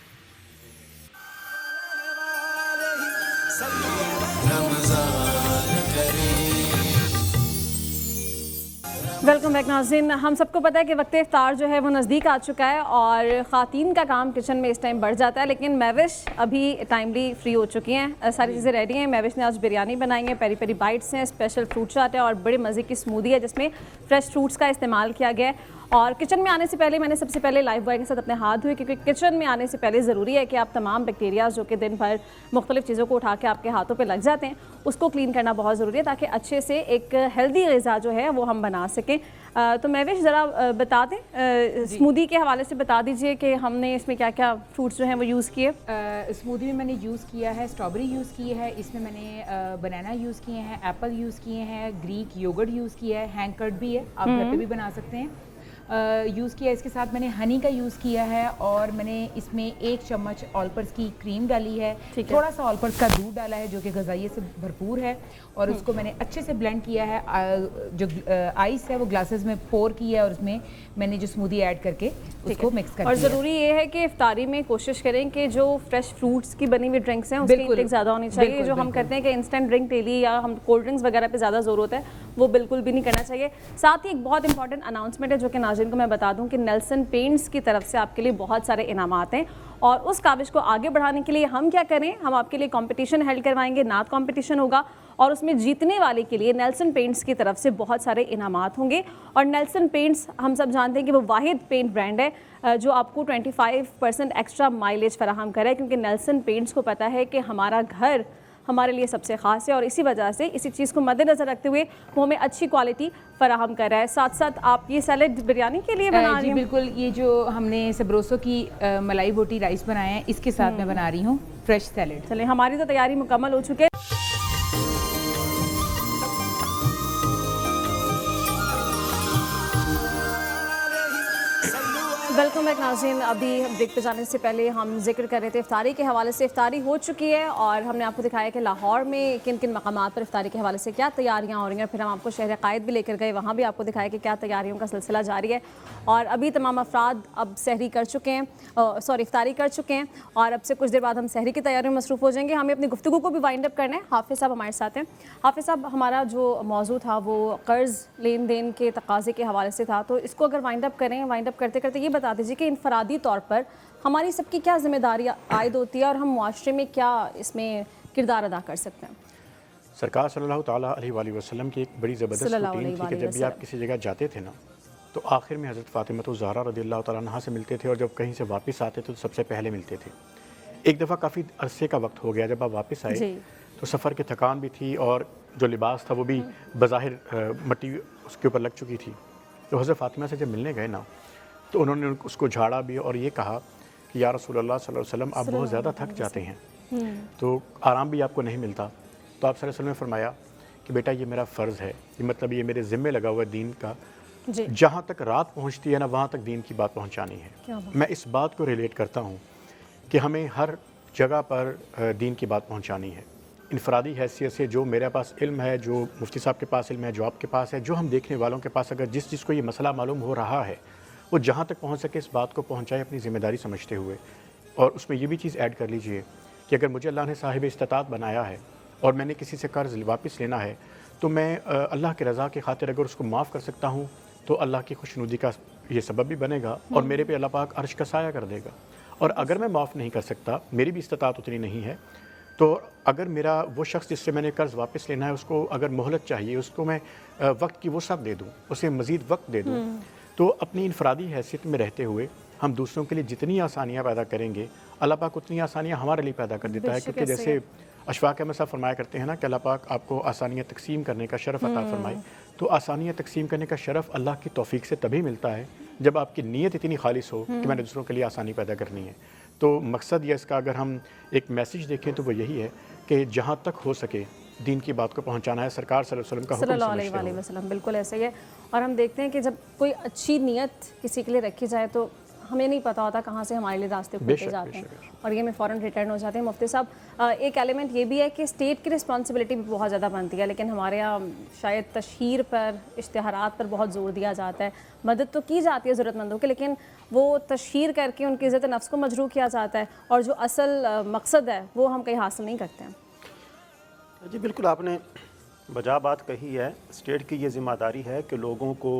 वेलकम बैक नाज़रीन। हम सबको पता है कि वक्त इफ्तार जो है वो नज़दीक आ चुका है और ख़ातीन का काम किचन में इस टाइम बढ़ जाता है, लेकिन महविश अभी टाइमली फ्री हो चुकी हैं, सारी चीज़ें रेडी हैं। महविश ने आज बिरयानी बनाई है, पेरी पेरी बाइट्स हैं, स्पेशल फ्रूट चाट है और बड़े मज़े की स्मूदी है जिसमें फ़्रेश फ्रूट्स का इस्तेमाल किया गया है। और किचन में आने से पहले मैंने सबसे पहले लाइफ बॉय के साथ अपने हाथ धोए, क्योंकि किचन में आने से पहले ज़रूरी है कि आप तमाम बैक्टीरिया जो कि दिन भर मुख्तलिफ़ चीज़ों को उठा के आपके हाथों पे लग जाते हैं उसको क्लीन करना बहुत ज़रूरी है, ताकि अच्छे से एक हेल्दी ग़िज़ा जो है वो हम बना सकें। तो महविश ज़रा बता दें, स्मूदी के हवाले से बता दीजिए कि हमने इसमें क्या क्या फ्रूट्स जो हैं वो यूज़ किए। स्मूदी में मैंने यूज़ किया है स्ट्रॉबेरी यूज़ की है, इसमें मैंने बनाना यूज़ किए हैं, एप्पल यूज़ किए हैं, ग्रीक योगर्ट यूज़ किया है, हैंग कर्ड भी है, आप घर पे भी बना सकते हैं। यूज़ किया, इसके साथ मैंने हनी का यूज़ किया है और मैंने इसमें 1 चम्मच ऑलपर्स की क्रीम डाली है, थोड़ा सा ऑलपर्स का दूध डाला है जो कि ग़िज़ाइयत से भरपूर है, और उसको मैंने अच्छे से ब्लेंड किया है। जो आइस है वो ग्लासेस में पोर किया है और उसमें मैंने जो स्मूदी ऐड करके उसको मिक्स कर दिया। और ज़रूरी ये है कि इफ्तारी में कोशिश करें कि जो फ्रेश फ्रूट्स की बनी हुई ड्रिंक्स हैं उसकी इंटेक ज़्यादा होनी चाहिए। जो हम करते हैं कि इंस्टेंट ड्रिंक ले ली या हम कोल्ड ड्रिंक्स वगैरह पे ज़्यादा ज़ोर होता है, वो बिल्कुल भी नहीं करना चाहिए। साथ ही एक बहुत इंपॉर्टेंट अनाउंसमेंट है जो कि नाज़रीन को मैं बता दूं कि नेल्सन पेंट्स की तरफ से आपके लिए बहुत सारे इनामात हैं, और उस काविश को आगे बढ़ाने के लिए हम क्या करें, हम आपके लिए कंपटीशन हेल्ड करवाएंगे, नात कंपटीशन होगा और उसमें जीतने वाले के लिए नेल्सन पेंट्स की तरफ से बहुत सारे इनामात होंगे। और नेल्सन पेंट्स हम सब जानते हैं कि वो वाहिद पेंट ब्रांड है जो आपको 25% एक्स्ट्रा माइलेज फराहम करे, क्योंकि नेल्सन पेंट्स को पता है कि हमारा घर हमारे लिए सबसे ख़ास है और इसी वजह से इसी चीज़ को मद्देनज़र रखते हुए वो हमें अच्छी क्वालिटी फराहम कर रहा है। साथ साथ आप ये सैलेड बिरयानी के लिए बना रही हैं? बिल्कुल, ये जो हमने सबरोसो की मलाई बोटी राइस बनाया है इसके साथ मैं बना रही हूँ फ्रेश सैलेड। चलें, हमारी तो तैयारी मुकम्मल हो चुकी है। वेलकम बैक नाज़रीन। अभी ब्रेक पे जाने से पहले हम जिक्र कर रहे थे इफ्तारी के हवाले से। इफ्तारी हो चुकी है और हमने आपको दिखाया कि लाहौर में किन किन मकामात पर इफ्तारी के हवाले से क्या तैयारियां हो रही हैं। फिर हम आपको शहर कायद भी लेकर गए, वहाँ भी आपको दिखाया कि क्या तैयारियों का सिलसिला जारी है। और अभी तमाम अफराद अब सहरी कर चुके हैं, इफ्तारी कर चुके हैं और अब से कुछ देर बाद हम सहरी की तैयारियों में मसरूफ़ हो जाएंगे। हमें अपनी गुफ्तगू को भी वाइंड अप करना है। हाफिज़ साहब हमारे साथ हैं। हाफिज़ साहब, हमारा जो मौजू था वो कर्ज़ लेन देन के तकाज़े के हवाले से था, तो इसको अगर वाइंड अप करें, वाइंड अप करते करते ये बता दीजिए कि इनफरादी तौर पर हमारी सबकी क्या ज़िम्मेदारी आयद होती है और हम मुआशरे में क्या इसमें किरदार अदा कर सकते हैं। सरकार सल्लल्लाहु ताला अलैहि वसल्लम की एक बड़ी ज़बरदस्त रूटीन थी कि जब भी आप किसी जगह जाते थे ना, तो आखिर में हज़रत फ़ातिमा ज़हरा रज़ियल्लाहु ताला अन्हा से मिलते थे, और जब कहीं से वापस आते थे तो सबसे पहले मिलते थे। एक दफ़ा काफ़ी अरसे का वक्त हो गया, जब आप वापस आए तो सफ़र की थकान भी थी और जो लिबास था वो भी बज़ाहिर मट्टी उसके ऊपर लग चुकी थी। तो हज़रत फ़ातिमा से जब मिलने गए ना, तो उन्होंने उसको झाड़ा भी और ये कहा कि या रसूलल्लाह सल्लल्लाहु अलैहि वसल्लम, आप बहुत ज़्यादा थक जाते हैं तो आराम भी आपको नहीं मिलता। तो आप सल्लल्लाहु अलैहि वसल्लम ने फरमाया कि बेटा ये मेरा फ़र्ज़ है, ये मतलब ये मेरे ज़िम्मे लगा हुआ है दीन का, जहाँ तक रात पहुँचती है ना वहाँ तक दीन की बात पहुँचानी है। मैं इस बात को रिलेट करता हूँ कि हमें हर जगह पर दीन की बात पहुँचानी है। इनफरादी हैसियत से जो मेरे पास इल्म है, जो मुफ्ती साहब के पास इल्म है, जो आपके पास है, जो हम देखने वालों के पास अगर जिस चीज़ को ये मसला मालूम हो रहा है वो जहाँ तक पहुँच सके इस बात को पहुँचाए अपनी ज़िम्मेदारी समझते हुए। और उसमें ये भी चीज़ ऐड कर लीजिए कि अगर मुझे अल्लाह ने साहिब इस्तात बनाया है और मैंने किसी से कर्ज़ वापस लेना है, तो मैं अल्लाह के रज़ा की खातिर अगर उसको माफ़ कर सकता हूँ तो अल्लाह की खुशनुदी का ये सबब भी बनेगा और मेरे पे अल्लाह पाक अर्श का साया कर देगा। और अगर मैं माफ़ नहीं कर सकता, मेरी भी इस्तात उतनी नहीं है, तो अगर मेरा वो शख्स जिससे मैंने कर्ज़ वापस लेना है उसको अगर मोहलत चाहिए, उसको मैं वक्त की वो सब दे दूँ, उसे मज़ीद वक्त दे दूँ, तो अपनी इनफरादी हैसियत में रहते हुए हम दूसरों के लिए जितनी आसानियाँ पैदा करेंगे अल्लाह पाक उतनी आसानियाँ हमारे लिए पैदा कर देता है। क्योंकि जैसे अशफाक अहमद साहब फरमाया करते हैं ना कि अल्लाह पाक आपको आसानियाँ तकसीम करने का शरफ़ अता फरमाए, तो आसानियाँ तकसीम करने का शरफ़ अल्लाह की तौफीक से तभी मिलता है जब आपकी नीयत इतनी खालिस हो कि मैंने दूसरों के लिए आसानी पैदा करनी है। तो मकसद ये इसका अगर हम एक मैसेज देखें तो वो यही है कि जहाँ तक हो सके दीन की बात को पहुंचाना है। सरकार सल्लल्लाहु अलैहि वसल्लम का बिल्कुल ऐसा ही है। और हम देखते हैं कि जब कोई अच्छी नीयत किसी के लिए रखी जाए तो हमें नहीं पता होता कहाँ से हमारे लिए रास्ते खुलते जाते हैं और ये में फ़ौरन रिटर्न हो जाते हैं। मुफ्ती साहब, एक एलिमेंट ये भी है कि स्टेट की रिस्पॉन्सिबिलिटी भी बहुत ज़्यादा बनती है, लेकिन हमारे यहाँ शायद तशहीर पर, इश्तिहारात पर बहुत ज़ोर दिया जाता है। मदद तो की जाती है ज़रूरतमंदों की, लेकिन वो तशहीर करके उनकी इज़्ज़त नफ्स को मजरूह किया जाता है और जो असल मकसद है वो हम कहीं हासिल नहीं करते हैं। जी बिल्कुल, आपने बजा बात कही है। स्टेट की ये ज़िम्मेदारी है कि लोगों को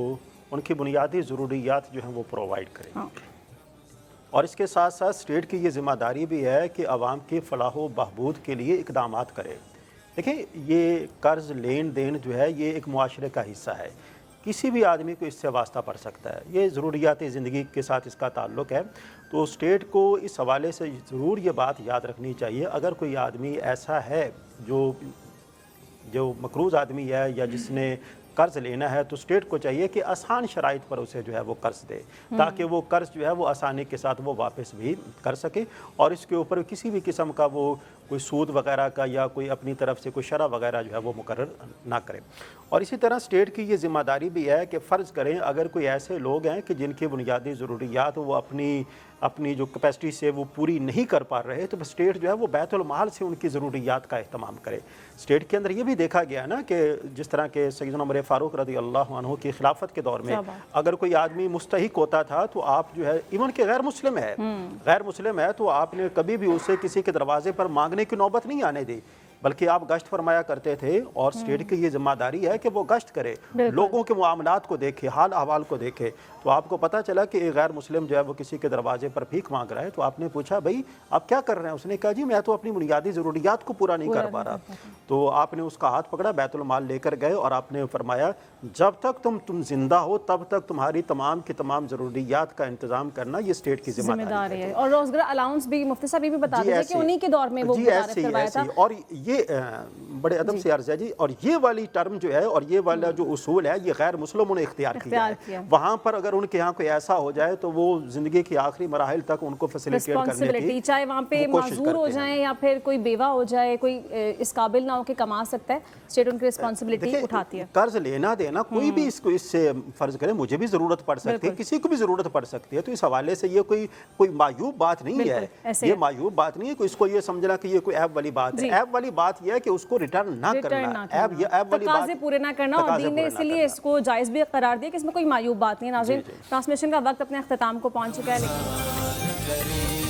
उनकी बुनियादी ज़रूरियात जो हैं वो प्रोवाइड करें। हाँ। और इसके साथ साथ स्टेट की ये ज़िम्मेदारी भी है कि आवाम के फलाह व बहबूद के लिए इक़दामात करे। देखिए, ये कर्ज़ लेन देन जो है ये एक मुआशरे का हिस्सा है, किसी भी आदमी को इससे वास्ता पड़ सकता है, ये ज़रूरियात ज़िंदगी के साथ इसका ताल्लुक़ है। तो स्टेट को इस हवाले से ज़रूर ये बात याद रखनी चाहिए, अगर कोई आदमी ऐसा है जो मकरूज़ आदमी है या जिसने कर्ज़ लेना है, तो स्टेट को चाहिए कि आसान शराइत पर उसे जो है वो कर्ज़ दे, ताकि वो कर्ज़ जो है वो आसानी के साथ वो वापस भी कर सके और इसके ऊपर किसी भी किस्म का वो कोई सूद वगैरह का या कोई अपनी तरफ से कोई शरह वगैरह जो है वो मुकर्रर ना करे। और इसी तरह स्टेट की ये ज़िम्मेदारी भी है कि फ़र्ज़ करें अगर कोई ऐसे लोग हैं कि जिनकी बुनियादी ज़रूरियात वो अपनी जो कैपेसिटी से वो पूरी नहीं कर पा रहे, तो स्टेट जो है वो बैतुल माल से उनकी ज़रूरियात का अहतमाम करे। स्टेट के अंदर ये भी देखा गया ना कि जिस तरह के सैयदना उमर फ़ारूक रज़ी अल्लाह अन्हु की खिलाफत के दौर में अगर कोई आदमी मुस्तहिक होता था तो आप जो है इवन के गैर मुस्लिम है तो आपने कभी भी उसे किसी के दरवाजे पर मांगने की नौबत नहीं आने दी, बल्कि आप गश्त फरमाया करते थे। और स्टेट की ये जिम्मेदारी है कि वो गश्त करे, लोगों के मामलात को देखे, हाल अहवाल को देखे। तो आपको पता चला कि एक गैर मुस्लिम जो है वो किसी के दरवाजे पर भीख मांग रहा है, तो आपने पूछा भाई आप क्या कर रहे हैं? उसने कहा जी मैं तो अपनी बुनियादी ज़रूरियात को पूरा नहीं कर पा रहा। तो आपने उसका हाथ पकड़ा, बैतुल माल लेकर गए और आपने फरमाया जब तक तुम जिंदा हो तब तक तुम्हारी तमाम की तमाम ज़रूरियात का इंतज़ाम करना ये स्टेट की जिम्मेदारी है। और रोज़गार अलाउंस भी मुफ्ती साहब भी बता दीजिए कि उन्हीं के दौर में वो करवाया था। और ये बड़े अदब से अर्ज़ है जी, और ये वाली टर्म जो है और ये वाला जो उसूल है ये गैर मुस्लिमों ने इख्तियार किया है। वहाँ पर अगर उनके यहाँ कोई ऐसा हो जाए तो वो ज़िंदगी के आखिरी मराहिल तक उनको फैसिलिटेट करने की, चाहे वहाँ पे माजूर हो जाए या फिर कोई बेवा हो जाए, कोई इस काबिल ना हो के कमा सकता है, स्टेट उनकी रिस्पॉन्सिबिलिटी उठाती है। कर्ज लेना देना कोई भी इससे फर्ज करे मुझे भी ज़रूरत पड़ सकती है, किसी को भी ज़रूरत पड़ सकती है। तो इस हवाले से ये कोई मायूब बात नहीं है, ये मायूब बात नहीं है कोई इसको ये समझना कि ये कोई ऐब वाली बात है। ऐब वाली बात ये है कि उसको रिटर्न ना करना, ऐब वाली बात पूरे ना करना, और दीन ने इसलिए इसको जायज़ भी करार दिया कि इसमें कोई मायूब बात नहीं है। नाज़रीन, ट्रांसमिशन का वक्त अपने अख्ताम को पहुंच चुका है, लेकिन